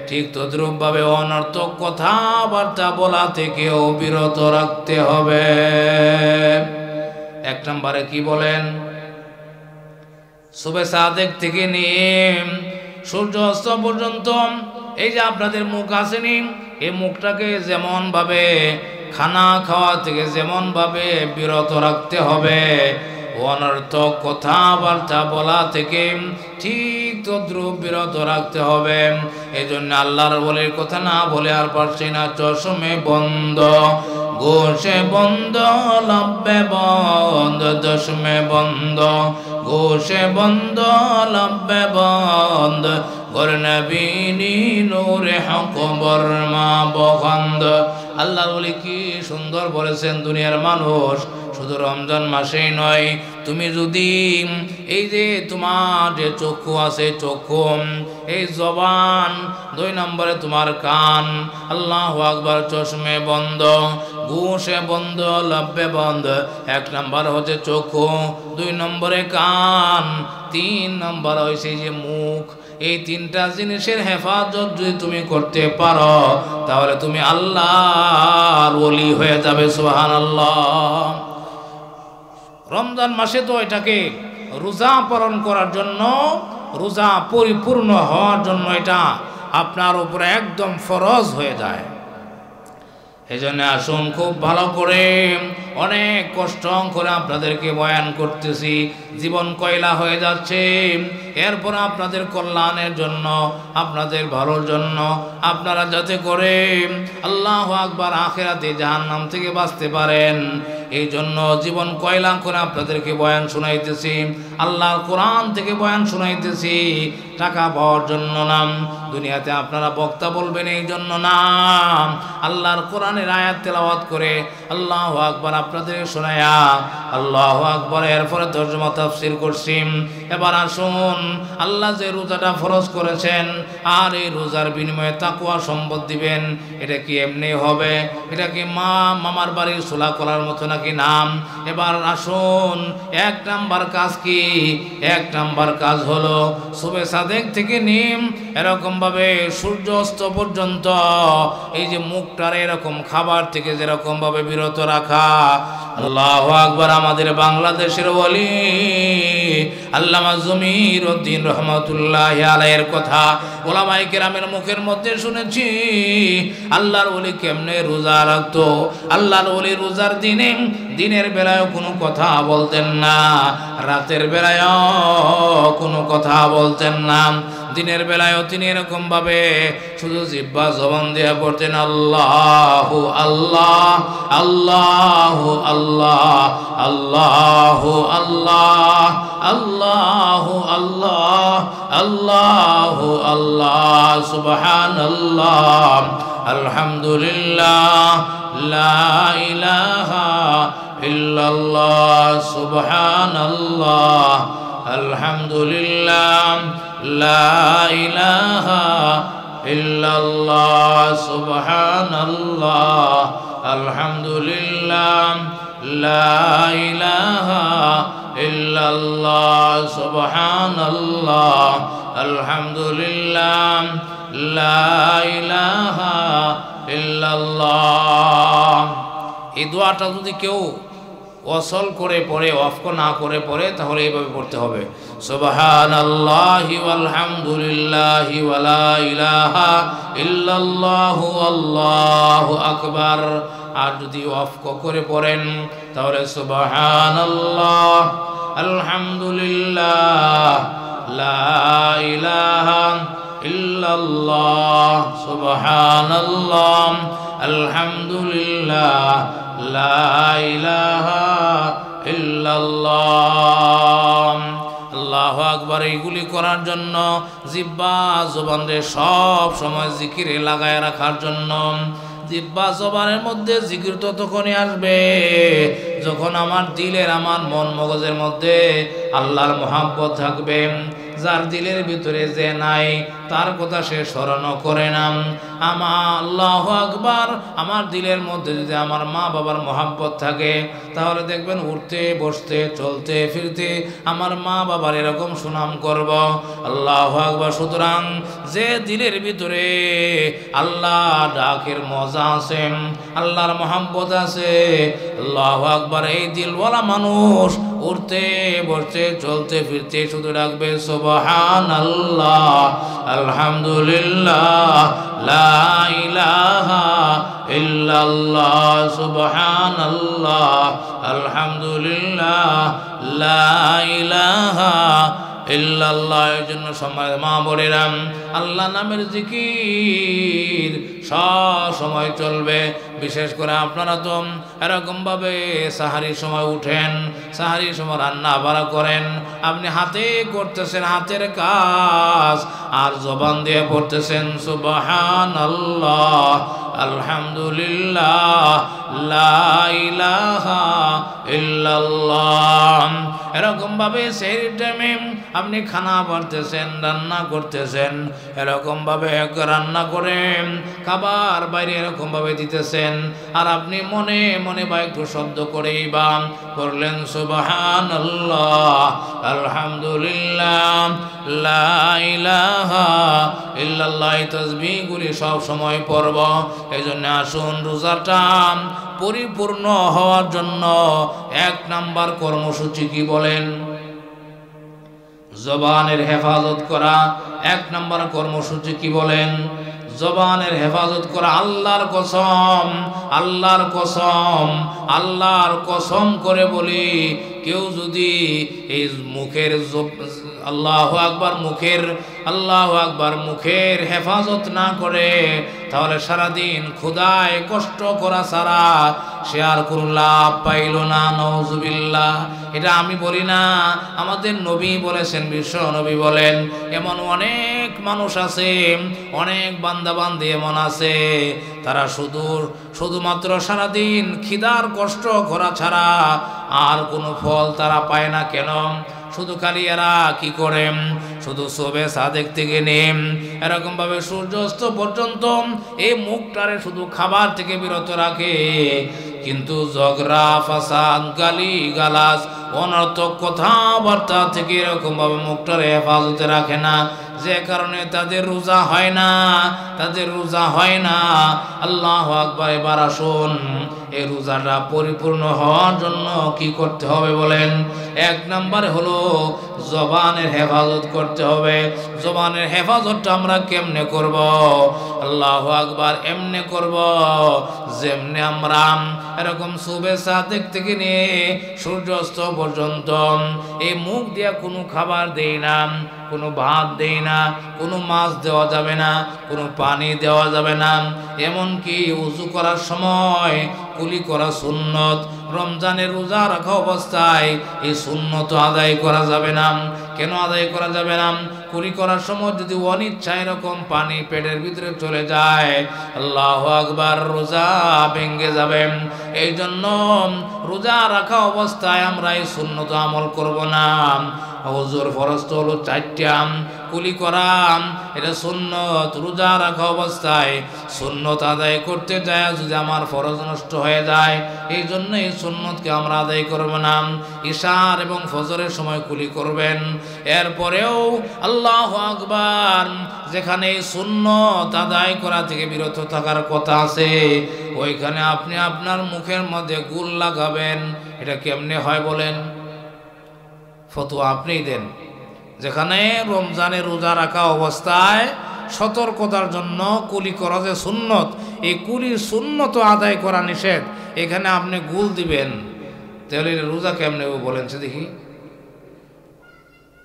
A: ঠিক তদ্রূপ ভাবে অনর্থক কথাবার্তা বলা থেকেও বিরত রাখতে হবে। এক নম্বরে কি বলেন? সুবে সাদেক থেকে নিয়ে সূর্য অস্ত পর্যন্ত এই যে আপনাদের মুখ আসেনি, এই মুখটাকে যেমনভাবে খানা খাওয়া থেকে যেমনভাবে বিরত রাখতে হবে, অনর্থক কথাবার্তা বলা থেকে ঠিক তদ্রুপ বিরত রাখতে হবে। এই জন্য আল্লাহর বলে কথা না বলে আর পারছি না। চশমে বন্ধ, গোশে বন্ধ, লব্বে বন্ধ, চশমে বন্ধ, গোশে বন্ধ, লব্বে বন্ধ, গরনবিনী নূরে হক বর্মা বখন্দ। আল্লাহ বলে কি সুন্দর বলেছেন, দুনিয়ার মানুষ শুধু রমজান মাসেই নয়, তুমি যদি এই যে তোমার যে চক্ষু আছে, চক্ষু, এই জবান, 2 নম্বরে তোমার কান, আল্লাহু আকবার, চশমে বন্ধ, গোশে বন্ধ, লব্বে বন্ধ। 1 নম্বর হচ্ছে চক্ষু, 2 নম্বরে কান, 3 নম্বর হয়েছে যে মুখ। এই 3টা জিনিসের হেফাজত যদি তুমি করতে পারো, তাহলে তুমি আল্লাহর ওলি হয়ে যাবে। সুবহানাল্লাহ। রমজান মাসে তো এটাকে রোজা পালন করার জন্য, রোজা পরিপূর্ণ হওয়ার জন্য এটা আপনার উপরে একদম ফরজ হয়ে যায়। এই জন্য আসুন খুব ভালো করে, অনেক কষ্ট করে আপনাদেরকে বয়ান করতেছি, জীবন কয়লা হয়ে যাচ্ছে। এরপর আপনাদের কল্যাণের জন্য, আপনাদের ভালোর জন্য, আপনারা যাতে করে আল্লাহু আকবার আখিরাতে জাহান্নাম থেকে বাঁচতে পারেন, এই জন্য জীবন কয়লা করে আপনাদেরকে বয়ান শোনাইতেছি, আল্লাহর কোরআন থেকে বয়ান শোনাইতেছি। টাকা পাওয়ার জন্য না, দুনিয়াতে আপনারা বক্তা বলবেন এই জন্য না, আল্লাহর কোরআনের আয়াত তেলাওয়াত করে আল্লাহু আকবার আপনাদের শোনায়া, আল্লাহু আকবার, এরপরে তরজমা তাফসীর করছি। এবার আসুন, আল্লাহ যে রোজাটা ফরজ করেছেন, আর এই রোজার বিনিময়ে তাকওয়া সম্পদ দিবেন, এটা কি এমনি হবে? এটা কি মামার বাড়ির সোলা করার মতো নাকি নাম? এবার আসুন, 1 নাম্বার কাজ কি? 1 নাম্বার কাজ হলো সুবে সাদেক থেকে নিম এরকম ভাবে সূর্য অস্ত পর্যন্ত এই যে মুখটার এরকম খাবার থেকে যেরকম ভাবে বিরত রাখা। আল্লাহু আকবার। আমাদের বাংলাদেশের ওলি আল্লামা জমির উদ্দিন রহমাতুল্লাহি আলাইহির কথা ওলামায়ে কেরামের মুখের মধ্যে শুনেছি। আল্লাহর ওলি কেমনে রোজা রাখতো? আল্লাহর ওলি রোজার দিনে দিনের বেলায়ও কোনো কথা বলতেন না, রাতের বেলায়ও কোনো কথা বলতেন না। দিনের বেলায়ও তিনি এরকম ভাবে শুধু জিহ্বা জবান দিয়ে পড়তেন আল্লাহু আল্লাহ, আল্লাহু আল্লাহ, আল্লাহু আল্লাহ, আল্লাহু আল্লাহ, আল্লাহু আল্লাহ, সুবহানাল্লাহ, আলহামদুলিল্লাহ, লা ইলাহা ইল্লাল্লাহ, সুবহানাল্লাহ, আলহামদুলিল্লাহ, লা ইলাহা ইল্লাল্লাহ, সুবহানাল্লাহ, আলহামদুলিল্লাহ, লা ইলাহা ইল্লাল্লাহ, সুবহানাল্লাহ, আলহামদুলিল্লাহ, লা ইলাহা ইল্লাল্লাহ। এই দোয়াটা যদি কেউ ওয়াসল করে পড়ে, ওয়াফক না করে পড়ে, তাহলে এইভাবে পড়তে হবে সুবহানাল্লাহি ওয়ালহামদুলিল্লাহি ওয়ালা ইলাহা ইল্লাল্লাহু আল্লাহু আকবার। আর যদি ওয়াফক করে পড়েন তাহলে সুবহানাল্লাহ, আলহামদুলিল্লাহ, লা ইলাহা ইল্লাল্লাহ, সুবহানাল্লাহ, আলহামদুলিল্লাহ, লা ইলাহা ইল্লাল্লাহ। আল্লাহু আকবার। এইগুলি করার জন্য জিহ্বা জবানে সব সময় জিকিরে লাগায় রাখার জন্য। জিহ্বা জবানের মধ্যে জিকির ততক্ষণই আসবে যখন আমার দিলের, আমার মন মগজের মধ্যে আল্লাহর মহাব্বত থাকবে। যার দিলের ভিতরে যে নাই তার কথা সে স্মরণ করে না। আমার আল্লাহু আকবার, আমার দিলের মধ্যে যদি আমার মা বাবার মহাব্বত থাকে তাহলে দেখবেন উঠতে বসতে চলতে ফিরতে আমার মা বাবার এরকম সুনাম করব। আল্লাহু আকবার। সুতরাং যে দিলের ভিতরে আল্লাহ ডাকের মজা আছে, আল্লাহর মহাব্বত আছে, আল্লাহু আকবার, এই দিলওয়ালা মানুষ উঠতে বসতে চলতে ফিরতে শুধু রাখবে সুবহানাল্লাহ, আলহামদুলিল্লাহ, লা ইলাহা ইল্লাল্লাহ, সুবহানাল্লাহ, আলহামদুলিল্লাহ, লা ইলাহা ইল্লাল্লাহ। এর জন্য সময় মা বোনেরা, আল্লাহ নামের জিকির সব সময় চলবে। বিশেষ করে আপনারা তো এরকমভাবে সাহারির সময় উঠেন, সাহারির সময় রান্না বাড়া করেন, আপনি হাতে করতেছেন হাতের কাজ, আর জবান দিয়ে পড়তেছেন সুবহানাল্লাহ, আলহামদুলিল্লাহ, লা ইলাহা ইল্লাল্লাহ। এরকম ভাবে সেই টাইমে আপনি খানা বাড়তেছেন, রান্না করতেছেন, এরকম ভাবে রান্না করেন, খাবার বাইরে এরকম ভাবে দিতেছেন, আর আপনি মনে মনে বা একটু শব্দ করেই বা করলেন সুবহানাল্লাহ, আলহামদুলিল্লাহ, লা ইলাহা ইল্লাল্লাহ। তাসবিহগুলি সব সময় পড়ব। এই জন্য আসুন রোজাটা পরিপূর্ণ হওয়ার জন্য 1 নাম্বার কর্মসূচি কি বলেন? জবানের হেফাজত করা। 1 নাম্বার কর্মসূচি কি বলেন? জবানের হেফাজত করা। আল্লাহর কসম, আল্লাহর কসম, আল্লাহর কসম করে বলি, কেউ যদি এই মুখের আল্লাহু আকবার, আল্লাহু আকবার মুখের হেফাজত না করে, তাহলে সারাদিন ক্ষুধায় কষ্ট করা ছাড়া সে আর কোনো লাভ পাইল না। নাউজুবিল্লাহ। এটা আমি বলি না, আমাদের নবী বলেছেন, বিশ্ব নবী বলেন। এমন অনেক মানুষ আছে, অনেক বান্দা বান্দি এমন আছে, তারা শুধুমাত্র সারাদিন খিদার কষ্ট করা ছাড়া আর কোনো ফল তারা পায় না। কেন? শুধু খালি এরা কি করে, শুধু শোবে সাদেক থেকে নেম এরকম ভাবে সূর্যাস্ত পর্যন্ত এই মুখটারে শুধু খাবার থেকে বিরত রাখে, কিন্তু ঝগড়া ফাসাদ গালি গালাজ অনর্থক কথাবার্তা থেকে এরকম ভাবে মুখটারে হেফাজতে রাখে না, যে কারণে তাদের রোজা হয় না, তাদের রোজা হয় না। আল্লাহু আকবার। এবার আসুন, এই রোজাটা পরিপূর্ণ হওয়ার জন্য কি করতে হবে বলেন? 1 নম্বরে হলো জবানের হেফাজত করতে হবে। জবানের হেফাজতটা আমরা কেমনে করব? আল্লাহু আকবার এমনে করব যেমনে আমরা এরকম সুবে সাদেক থেকে নিয়ে সূর্যাস্ত পর্যন্ত এই মুখ দিয়ে কোনো খাবার দেই না, কোনো ভাত দেই না, কোনো মাছ দেওয়া যাবে না, কোনো পানি দেওয়া যাবে না। এমনকি উযু করার সময় কুলি করা সুন্নত। রমজানের রোজা রাখা অবস্থায় এই সুন্নত আদায় করা যাবে না। কেন আদায় করা যাবে না? কুলি করার সময় যদি অনিচ্ছা এরকম পানি পেটের ভিতরে চলে যায়, আল্লাহু আকবার, রোজা ভেঙে যাবে। এই জন্য রোজা রাখা অবস্থায় আমরা এই সুন্নত আমল করব না। হুজুর ফরজ তো হলো 4টা, কুলি করা এটা সুন্নত। রোজা রাখা অবস্থায় সুন্নত আদায় করতে যায় যদি আমার ফরজ নষ্ট হয়ে যায়, এই জন্য এই সুন্নতকে আমরা আদায় করব না। ইশার এবং ফজরের সময় কুলি করবেন। এরপরেও আল্লাহু আকবার, যেখানে এই সুন্নত আদায় করা থেকে বিরত থাকার কথা আছে, ওইখানে আপনি আপনার মুখের মধ্যে গুল লাগাবেন। এটা কেমনে হয় বলেন? ফতোয়া আপনি দেন। যেখানে রমজানে রোজা রাখা অবস্থায় সতর্কতার জন্য কুলি করা যে সুন্নত, এই কুলির সুন্নত আদায় করা নিষেধ, এখানে আপনি গুল দিবেন, তাহলে রোজা কেমনে বলেন সে দেখি?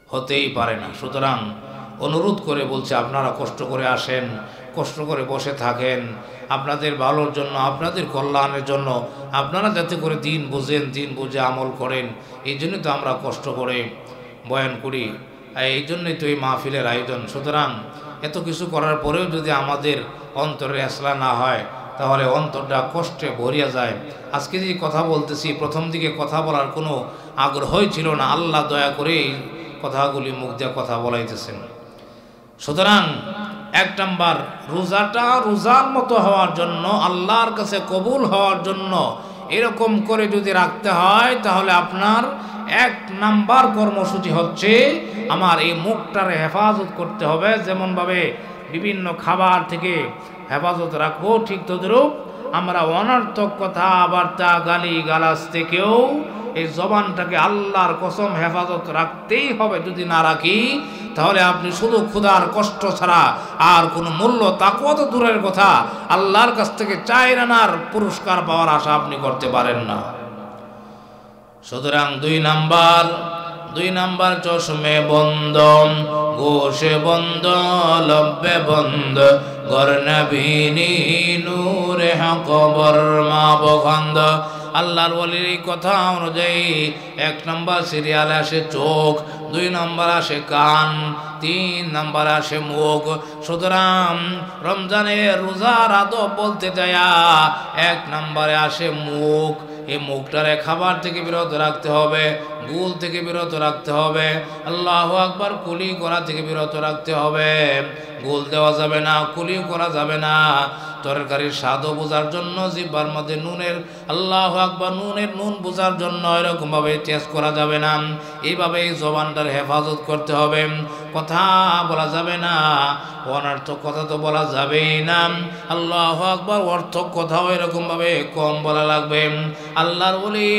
A: হতেই পারে না। সুতরাং অনুরোধ করে বলছে, আপনারা কষ্ট করে আসেন, কষ্ট করে বসে থাকেন, আপনাদের ভালোর জন্য, আপনাদের কল্যাণের জন্য, আপনারা যাতে করে দিন বুঝেন, দিন বুঝে আমল করেন, এই জন্যই তো আমরা কষ্ট করে বয়ান করি, এই জন্যই তো এই মাহফিলের আয়োজন। সুতরাং এত কিছু করার পরেও যদি আমাদের অন্তরে আসলা না হয়, তাহলে অন্তরটা কষ্টে ভরিয়া যায়। আজকে যে কথা বলতেছি, প্রথম দিকে কথা বলার কোনো আগ্রহই ছিল না, আল্লাহ দয়া করে এই কথাগুলি মুখ দিয়ে কথা বলাইতেছেন। সুতরাং 1 নাম্বার, রোজাটা রোজার মতো হওয়ার জন্য, আল্লাহর কাছে কবুল হওয়ার জন্য এরকম করে যদি রাখতে হয়, তাহলে আপনার 1 নাম্বার কর্মসূচি হচ্ছে আমার এই মুখটারে হেফাজত করতে হবে। যেমনভাবে বিভিন্ন খাবার থেকে হেফাজত রাখবো, ঠিক তদ্রূপ আমরা অনর্থক কথাবার্তা গালি গালাজ থেকেও এই জবানটাকে আল্লাহর কসম হেফাজত রাখতেই হবে। যদি না রাখি তাহলে আপনি শুধু ক্ষুধার কষ্ট ছাড়া আর কোনো মূল্য, তাকওয়া তো দূরের কথা, আল্লাহর কাছ থেকে চাইর আনার পুরস্কার পাওয়ার আশা আপনি করতে পারেন না। সুতরাং দুই নাম্বার চশমে বন্ধ, গোশে বন্ধ, লব্বে বন্ধ, গর্ণবিনী নূরে কবর মা বখন্দ। আল্লাহর ওলির এই কথা অনুযায়ী 1 নম্বর সিরিয়ালে আসে চোখ, 2 নম্বর আসে কান, 3 নম্বর আসে মুখ। সুতরাং রমজানের রোজার আদব বলতে যায়া 1 নম্বরে আসে মুখ। এই মুখটারে খাবার থেকে বিরত রাখতে হবে, গুল থেকে বিরত রাখতে হবে, আল্লাহু আকবার, কুলি করা থেকে বিরত রাখতে হবে। গুল দেওয়া যাবে না, কুলি করা যাবে না। তরকারির স্বাদও বোঝার জন্য জিহ্বার মধ্যে নুনের, আল্লাহু আকবার, নুন বোঝার জন্য এরকম ভাবে টেস্ট করা যাবে না। এইভাবে এই জবানটার হেফাজত করতে হবে। কথা বলা যাবে না, অনর্থক কথা তো বলা যাবেই না। আল্লাহু আকবার, অর্থক কথাও এরকম ভাবে কম বলা লাগবে। আল্লাহর ওলি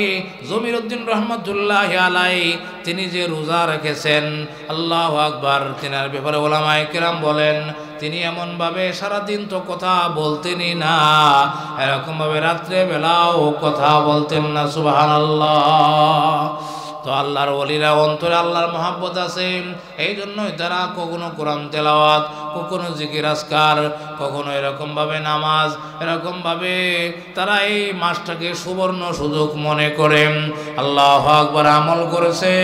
A: জমিরউদ্দিন রহমাতুল্লাহি আলাইহি তিনি যে রোজা রেখেছেন, আল্লাহু আকবার, তিনার ব্যাপারে উলামায়ে কেরাম বলেন তিনি এমন ভাবে সারাদিন তো কথা বলতেনই না, এরকম ভাবে রাত্রে বেলাও কথা বলতেন না। সুবহানাল্লাহ। তো আল্লাহর ওলিরা অন্তরে আল্লাহর মহাব্বত আছে, এই জন্যই তারা কখনো কোরআন তেলাওয়াত, কখনো জিকির আজকার, কখনো এরকম ভাবে নামাজ, এরকম ভাবে তারা এই মাসটাকে সুবর্ণ সুযোগ মনে করে আল্লাহু আকবার আমল করেছে।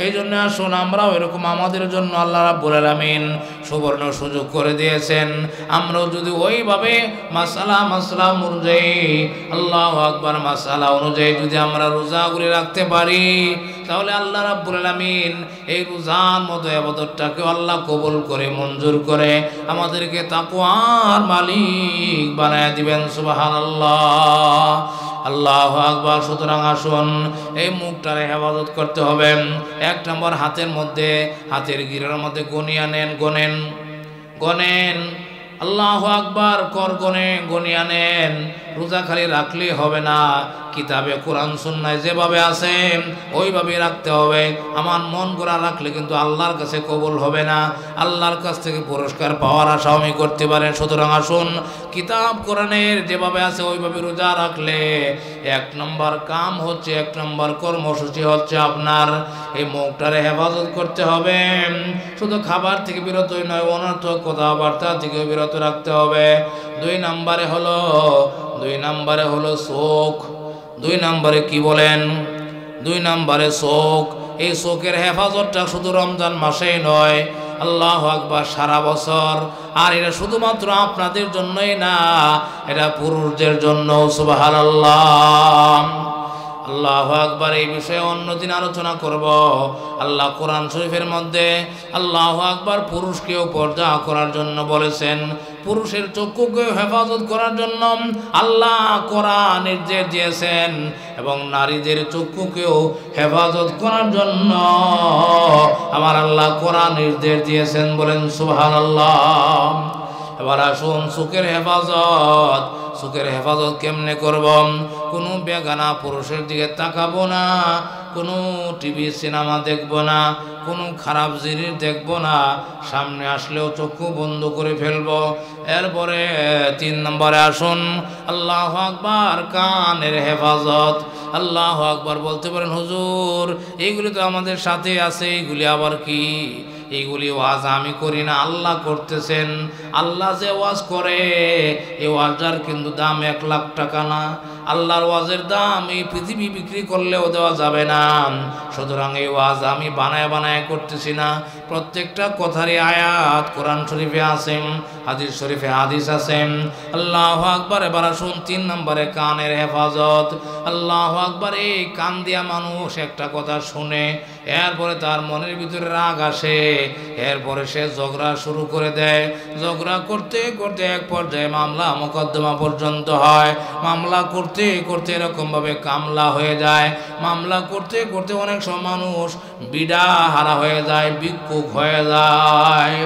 A: এই জন্য আসুন আমরাও এরকম আমাদের জন্য আল্লাহ রাব্বুল আলামিন সুবর্ণ সুযোগ করে দিয়েছেন। আমরাও যদি ওইভাবে মাসালা অনুযায়ী, আল্লাহু আকবার, মাসালা অনুযায়ী যদি আমরা রোজাগুলি রাখতে পারি, তাহলে আল্লাহ রাব্বুল আলামিন এই রোজার মতো ইবাদতটাকে আল্লাহ কবুল করে, মঞ্জুর করে আমাদেরকে তাকওয়ার মালিক বানায় দিবেন। সুবহানাল্লাহ, আল্লাহু আকবার। সুতরাং আসুন এই মুখটারে হেফাজত করতে হবে। 1 নম্বর হাতের মধ্যে, হাতের গিরার মধ্যে গনেন, আল্লাহু আকবার, গনিয়া নেন। রোজা খালি রাখলেই হবে না, কিতাবে কোরআন সুন্নায় যেভাবে আছে ওইভাবে রাখতে হবে। আমার মন গড়া রাখলে কিন্তু আল্লাহর কাছে কবুল হবে না, আল্লাহর কাছ থেকে পুরস্কার পাওয়ার আশা আমি করতে পারেন। সুতরাং আসুন কিতাব কোরআনের যেভাবে আছে ওইভাবে রোজা রাখলে 1 নম্বর কাম হচ্ছে, 1 নম্বর কর্মসূচি হচ্ছে আপনার এই মুখটারে হেফাজত করতে হবে। শুধু খাবার থেকে বিরতই নয়, অনর্থক কথাবার্তা থেকে বিরত রাখতে হবে। 2 নম্বরে হলো চোখ। 2 নম্বরে কি বলেন? 2 নম্বরে চোখ। এই চোখের হেফাজতটা শুধু রমজান মাসেই নয়, আল্লাহু আকবার, সারা বছর। আর এটা শুধুমাত্র আপনাদের জন্যই না, এটা পুরুষদের জন্য। সুবহানাল্লাহ, আল্লাহু আকবার। এই বিষয়ে অন্যদিন আলোচনা করব। আল্লাহ কোরআন শরীফের মধ্যে আল্লাহু আকবার পুরুষকেও পর্দা করার জন্য বলেছেন, পুরুষের চক্ষুকে হেফাজত করার জন্য আল্লাহ কোরআন নির্দেশ দিয়েছেন, এবং নারীদের চক্ষুকেও হেফাজত করার জন্য আমার আল্লাহ কোরআন নির্দেশ দিয়েছেন। বলেন সুবহানাল্লাহ। এবার আসুন চোখের হেফাজত কেমনে করব? কোনো বেগানা পুরুষের দিকে তাকাবো না, কোনো টিভি সিনেমা দেখবো না, কোনো খারাপ জিনিস দেখবো না, সামনে আসলেও চক্ষু বন্ধ করে ফেলবো। এরপরে 3 নম্বরে আসুন আল্লাহু আকবার, কানের হেফাজত। আল্লাহু আকবার বলতে পারেন, হুজুর এইগুলি তো আমাদের সাথে আছে, এইগুলি আবার কি? এইগুলি ওয়াজ আমি করি না, আল্লাহ করতেছেন। আল্লাহ যে ওয়াজ করে এই ওয়াজটার কিন্তু দাম 1 লাখ টাকা না। আল্লাহর ওয়াজের দাম এই পৃথিবী বিক্রি করলেও দেওয়া যাবে না। সুতরাং এই ওয়াজ আমি বানায় করতেছি না, প্রত্যেকটা কথারই আয়াত কোরআন শরীফে আছে, হাদিস শরীফে হাদিস আছে। আল্লাহু আকবার। এবার আসুন 3 নম্বরে কানের হেফাজত। আল্লাহু আকবার। এই কান দিয়া মানুষ একটা কথা শুনে, এরপরে তার মনের ভিতরে রাগ আসে, এরপরে সে ঝগড়া শুরু করে দেয়। ঝগড়া করতে করতে এক পর্যায়ে মামলা মোকদ্দমা পর্যন্ত হয়। মামলা করতে করতে এরকমভাবে কামলা হয়ে যায়। মামলা করতে করতে অনেক সময় মানুষ বিডা হারা হয়ে যায়, ভিক্ষুক হয়ে যায়।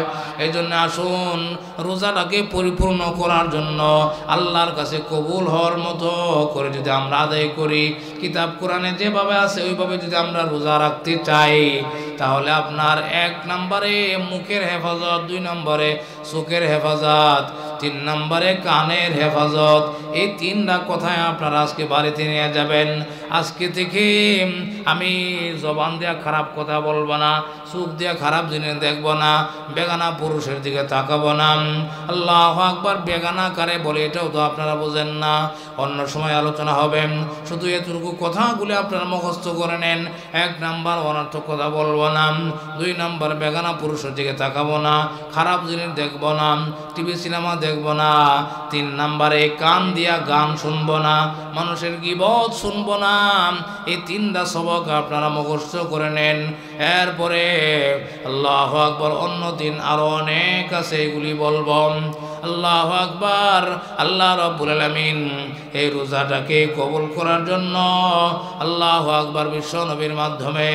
A: এই জন্য আসুন রোজাটাকে পরিপূর্ণ করার জন্য আল্লাহর কাছে কবুল হওয়ার মতো করে যদি আমরা আদায় করি, কিতাব কোরআনে যেভাবে আছে ওইভাবে যদি আমরা রোজা রাখতে চাই, তাহলে আপনার 1 নম্বরে মুখের হেফাজত, 2 নম্বরে চোখের হেফাজত, 3 নম্বরে কানের হেফাজত, এই 3টা কথায় আপনারা আজকে বাড়িতে নিয়ে যাবেন। আজকে থেকে আমি জবান দিয়া খারাপ কথা বলবো না, চোখ দিয়া খারাপ জিনিস দেখবো না, বেগানা পুরুষের দিকে তাকাবো না। আল্লাহু আকবার, বেগানা কারে বলে এটাও তো আপনারা বোঝেন না, অন্য সময় আলোচনা হবে। শুধু এতটুকু কথাগুলি আপনারা মুখস্থ করে নেন। 1 নাম্বার অনর্থক কথা বলবো না, 2 নাম্বার বেগানা পুরুষের দিকে তাকাবো না, খারাপ জিনিস দেখবো না, টিভি সিনেমা দেখবো না, 3 নাম্বারে কান দিয়া গান শুনবো না, মানুষের গীবত শুনবো না। এই 3টা সবক আপনারা মুখস্থ করে নেন। এরপরে আল্লাহু আকবার, অন্য দিন আরো অনেক আছে, এগুলি বলবো। আল্লাহু আকবার। আল্লাহ রাব্বুল আলামিন এই রোজাটাকে কবুল করার জন্য আল্লাহু আকবার বিশ্ব নবীর মাধ্যমে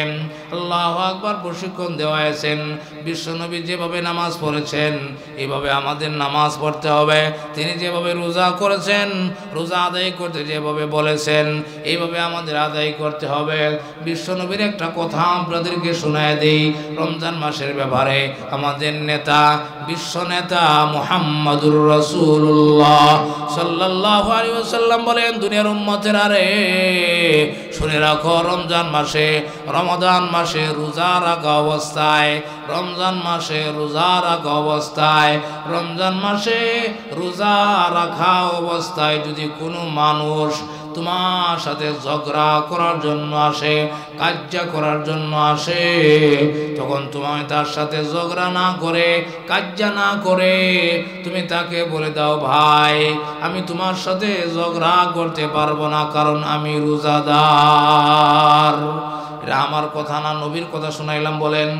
A: আল্লাহু আকবার প্রশিক্ষণ দেওয়াছেন। বিশ্ব নবী যেভাবে নামাজ পড়েছেন এইভাবে আমাদের নামাজ পড়তে হবে। তিনি যেভাবে রোজা করেছেন, রোজা আদায় করতে যেভাবে বলেছেন এইভাবে আমাদের আদায় করতে হবে। বিশ্ব নবীর একটা কথা আপনাদেরকে শোনায় দেই রমজান মাসের ব্যাপারে। আমাদের নেতা, বিশ্ব নেতা মুহাম্মদুর রাসূলুল্লাহ সাল্লাল্লাহু আলাইহি ওয়াসাল্লাম বলেন, দুনিয়ার উম্মতেরা রে শুনে রাখো, রমজান মাসে, রমাদান মাসে রোজা রাখা অবস্থায়, রমজান মাসে রোজা রাখা অবস্থায়, রমজান মাসে রোজা রাখা অবস্থায় যদি কোনো মানুষ তোমার সাথে ঝগড়া করার জন্য আসে, কাজ্জা করার জন্য আসে, তখন তুমি তার সাথে ঝগড়া না করে, কাজ্জা না করে তুমি তাকে বলে দাও, ভাই আমি তোমার সাথে ঝগড়া করতে পারবো না, কারণ আমি রোজাদার। এটা আমার কথা না, নবীর কথা শোনাইলাম। বলেন,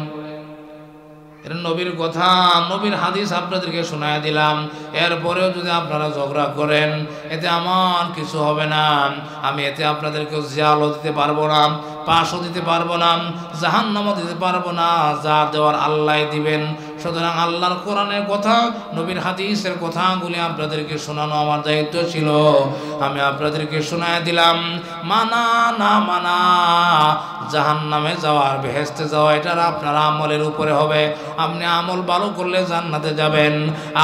A: এটা নবীর কথা, নবীর হাদিস আপনাদেরকে শোনায় দিলাম। এরপরেও যদি আপনারা ঝগড়া করেন, এতে আমার কিছু হবে না। আমি এতে আপনাদেরকে জিয়ালও দিতে পারবো না, পাশও দিতে পারবো না, জাহান্নামও দিতে পারবো না। যা দেওয়ার আল্লাহ দিবেন। সুতরাং আল্লাহর কোরআনের কথা, নবীর হাদিসের কথাগুলি আপনাদেরকে শোনানো আমার দায়িত্ব ছিল। আমি আপনাদেরকে শোনায় দিলাম। মানা না মানা, জাহান্নামে যাওয়া আর বেহেশতে যাওয়া এটার আপনার আমলের উপরে হবে। আপনি আমল ভালো করলে জান্নাতে যাবেন,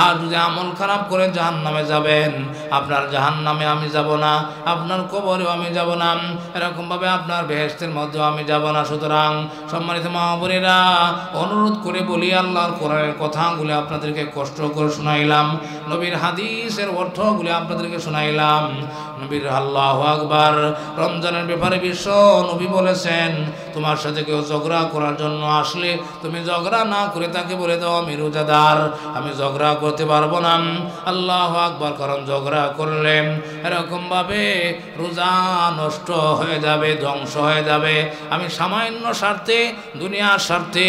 A: আর যদি আমল খারাপ করে জাহান্নামে যাবেন, আপনার জাহান্নামে আমি যাব না, আপনার কবরেও আমি যাব না, এরকমভাবে আপনার বেহেশতের মধ্যেও আমি যাব না। সুতরাং সম্মানিত মা বোনেরা, অনুরোধ করে বলি, আল্লাহর কোরআনের কথাগুলি আপনাদেরকে কষ্ট করে শোনাইলাম, নবীর হাদিসের অর্থগুলি আপনাদেরকে শোনাইলাম। নবীর আল্লাহু আকবার। রমজানের ব্যাপারে বিশ্ব নবী বলেছেন, তোমার সাথে কেউ ঝগড়া করার জন্য আসলে তুমি ঝগড়া না করে তাকে বলে দাও, আমি রোজাদার, আমি ঝগড়া করতে পারবো না। আল্লাহু আকবার। কারণ ঝগড়া করলে এরকমভাবে রোজা নষ্ট হয়ে যাবে, ধ্বংস হয়ে যাবে। আমি সামান্য স্বার্থে, দুনিয়ার স্বার্থে,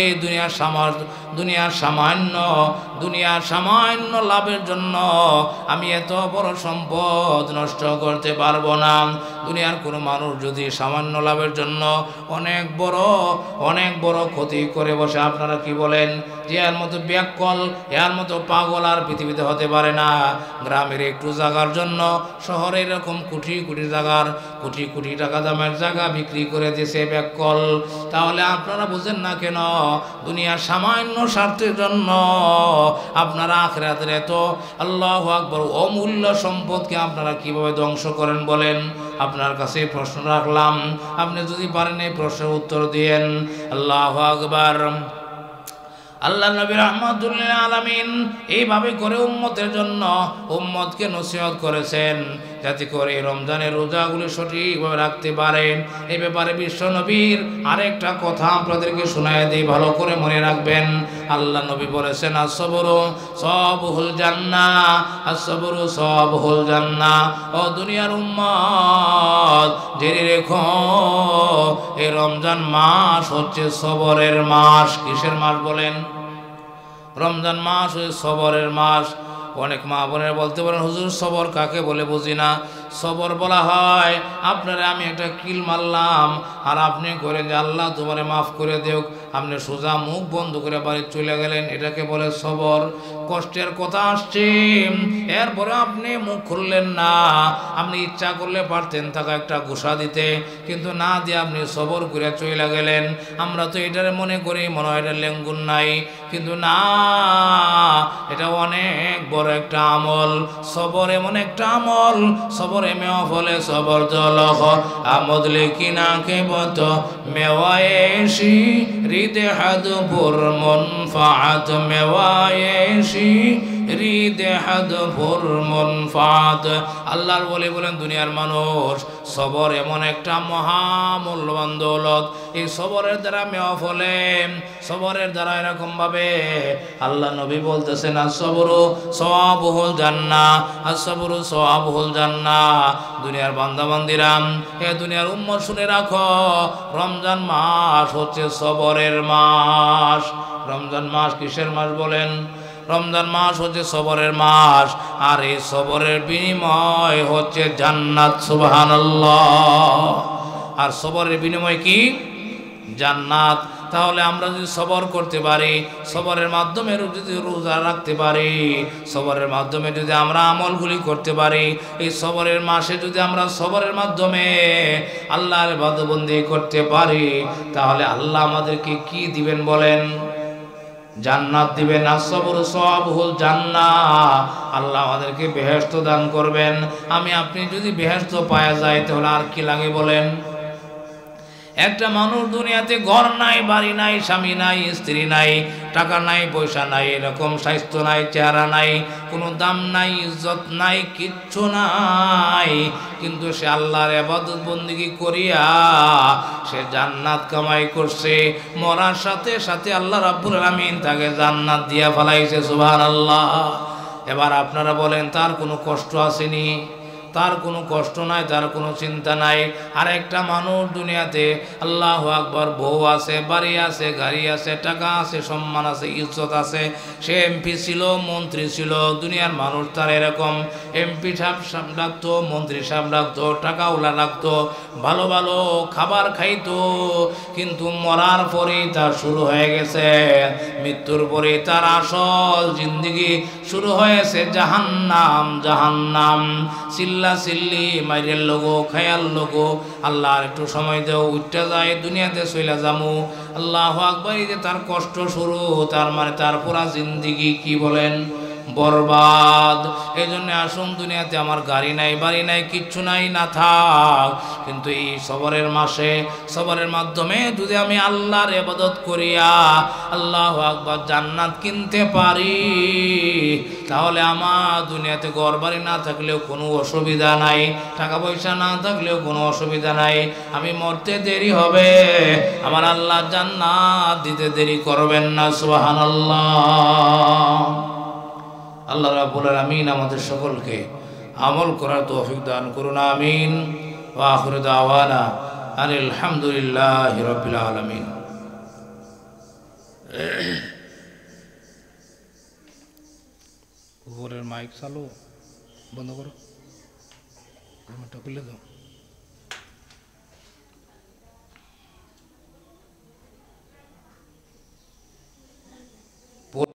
A: দুনিয়ার সামান্য লাভের জন্য আমি এত বড় সম্পদ নষ্ট করতে পারবো না। দুনিয়ার কোনো মানুষ যদি সামান্য লাভের জন্য অনেক বড় ক্ষতি করে বসে, আপনারা কি বলেন যে এর মতো ব্যাককল, এর মতো পাগল আর পৃথিবীতে হতে পারে না। গ্রামের একটু জায়গার জন্য শহরে এরকম কোটি কোটি টাকা দামের জায়গা বিক্রি করে দিয়েছে ব্যাককল। তাহলে আপনারা বুঝেন না কেন? দুনিয়ার সামান্য স্বার্থের জন্য আপনারা আখিরাতের এত আল্লাহু আকবার অমূল্য সম্পদকে আপনারা কিভাবে ধ্বংস করেন বলেন? আপনার কাছে প্রশ্ন রাখলাম, আপনি যদি পারেন এই প্রশ্নের উত্তর দিয়েন। আল্লাহু আকবার। আল্লাহ নবী রাহমাতুল লিল আলামিন এইভাবে করে উম্মতের জন্য উম্মতকে নসিহত করেছেন, যাতে করে রমজানের রোজাগুলি সঠিকভাবে রাখতে পারেন। এই ব্যাপারে বিশ্ব নবীর আরেকটা কথা আপনাদেরকে শোনায় দিই, ভালো করে মনে রাখবেন। আল্লাহ নবী বলেছেন, আসবরু সবহুল জান্নাহ, আসবরু সবহুল জান্নাহ। ও দুনিয়ার উম্মত, জেনে রেখো এই রমজান মাস হচ্ছে সবরের মাস। কিসের মাস বলেন? রমজান মাস ওই সবরের মাস। অনেক মা বোনের বলতে পারেন, হুজুর সবর কাকে বলে বুঝি না। সবর বলা হয় আপনারে আমি একটা কিল মারলাম আর আপনি করে যে আল্লাহ তোমারে মাফ করে দেও, আপনি সোজা মুখ বন্ধ করে বাড়ি চলে গেলেন, এটাকে বলে সবর। কষ্টের কথা আসছে, এরপরে আপনি মুখ খুললেন না। আপনি ইচ্ছা করলে পারতেন তাকে একটা ঘুষা দিতে, কিন্তু না দিয়ে আপনি সবর করে চলে গেলেন। আমরা তো এটারে মনে করি মনে হয় এটা লেঙ্গুন নাই, কিন্তু না, এটা অনেক বড় একটা আমল। সবর এমন একটা আমল, সবর মেওয়া ফলে সবর জলখ আমদলে কিনা কে বত মেওয়ায়েশি হৃদে হাদপুর মন ফাত মেওয়ায়েশি হৃদে হাদপুর মন ফাত। আল্লাহর বলে বলেন দুনিয়ার মানুষ, সবর এমন একটা মহামূল্যবান দৌলত। এই সবরের দ্বারা মেওয়া ফলে, সবরের দ্বারা এরকম ভাবে আল্লাহ নবী বলতেছেন, আসবরু সওয়াবুল জান্নাহ, আসবরু সওয়াবুল জান্নাহ। দুনিয়ার বান্দাবান্দিরাম, এ দুনিয়ার উম্মত শুনে রাখো, রমজান মাস হচ্ছে সবরের মাস। রমজান মাস কিসের মাস বলেন? রমজান মাস হচ্ছে সবরের মাস, আর এই সবরের বিনিময় হচ্ছে জান্নাত। সুবহানাল্লাহ। আর সবরের বিনিময় কি? জান্নাত। তাহলে আমরা যদি সবর করতে পারি, সবরের মাধ্যমে যদি রোজা রাখতে পারি, সবরের মাধ্যমে যদি আমরা আমলগুলি করতে পারি, এই সবরের মাসে যদি আমরা সবরের মাধ্যমে আল্লাহর ইবাদতবন্দি করতে পারি, তাহলে আল্লাহ আমাদেরকে কি দিবেন বলেন? জান্নাত দিবেন। আসবরু সওয়াবুল জান্নাহ, আল্লাহ আমাদেরকে বেহেশত দান করবেন। আমি আপনি যদি বেহেশত পাওয়া যায় তাহলে আর কি লাগে বলেন? একটা মানুষ দুনিয়াতে ঘর নাই, বাড়ি নাই, স্বামী নাই, স্ত্রী নাই, টাকা নাই, পয়সা নাই, এরকম স্বাস্থ্য নাই, চেহারা নাই, কোনো দাম নাই, ইজ্জত নাই, কিচ্ছু নাই, কিন্তু সে আল্লাহর ইবাদত বন্দেগী করিয়া সে জান্নাত কামাই করছে। মরার সাথে সাথে আল্লাহ রাব্বুল আলামিন তাকে জান্নাত দিয়া ফেলাইছে। সুবহানাল্লাহ। এবার আপনারা বলেন, তার কোনো কষ্ট আসেনি? তার কোনো কষ্ট নাই, তার কোনো চিন্তা নাই। আর একটা মানুষ দুনিয়াতে আল্লাহু আকবার, বউ আছে, বাড়ি আছে, গাড়ি আছে, টাকা আছে, সম্মান আছে, ইজ্জত আছে, সে এমপি ছিল, মন্ত্রী ছিল, দুনিয়ার মানুষ তার এরকম এমপি সাহেব ডাকতো, মন্ত্রী সাহেব ডাকতো, টাকাওয়ালা ডাকতো, ভালো ভালো খাবার খাইতো, কিন্তু মরার পরেই তার শুরু হয়ে গেছে, মৃত্যুর পরে তার আসল জিন্দেগি শুরু হয়েছে জাহান্নাম। জাহান্নাম, চিল্লা চিল্লি, মাইরের লোগো, খায়াল লোগো, আল্লাহর একটু সময় দেও, উঠতে যায়, দুনিয়াতে চইলা যামু। আল্লাহু আকবার, যে তার কষ্ট শুরু, তার মানে তার পুরা জিন্দেগি কি বলেন? বরবাদ। এই জন্য আসুন, দুনিয়াতে আমার গাড়ি নাই, বাড়ি নাই, কিচ্ছু নাই, না থাক, কিন্তু এই সবরের মাসে, সবরের মাধ্যমে যদি আমি আল্লাহর ইবাদত করিয়া আল্লাহু আকবার জান্নাত কিনতে পারি, তাহলে আমার দুনিয়াতে ঘর বাড়ি না থাকলেও কোনো অসুবিধা নাই, টাকা পয়সা না থাকলেও কোনো অসুবিধা নাই। আমি মরতে দেরি হবে, আমার আল্লাহ জান্নাত দিতে দেরি করবেন না। সুবহানাল্লাহ। আল্লাহ রাব্বুল আলামিন আমাদের সকলকে আমল করার তৌফিক দান করুন। আমিন। ওয়া আখিরু দাওয়ানা আনিল হামদুলিল্লাহি রাব্বিল আলামিন। উপরের মাইক চালু, বন্ধ করো, খুলে দাও।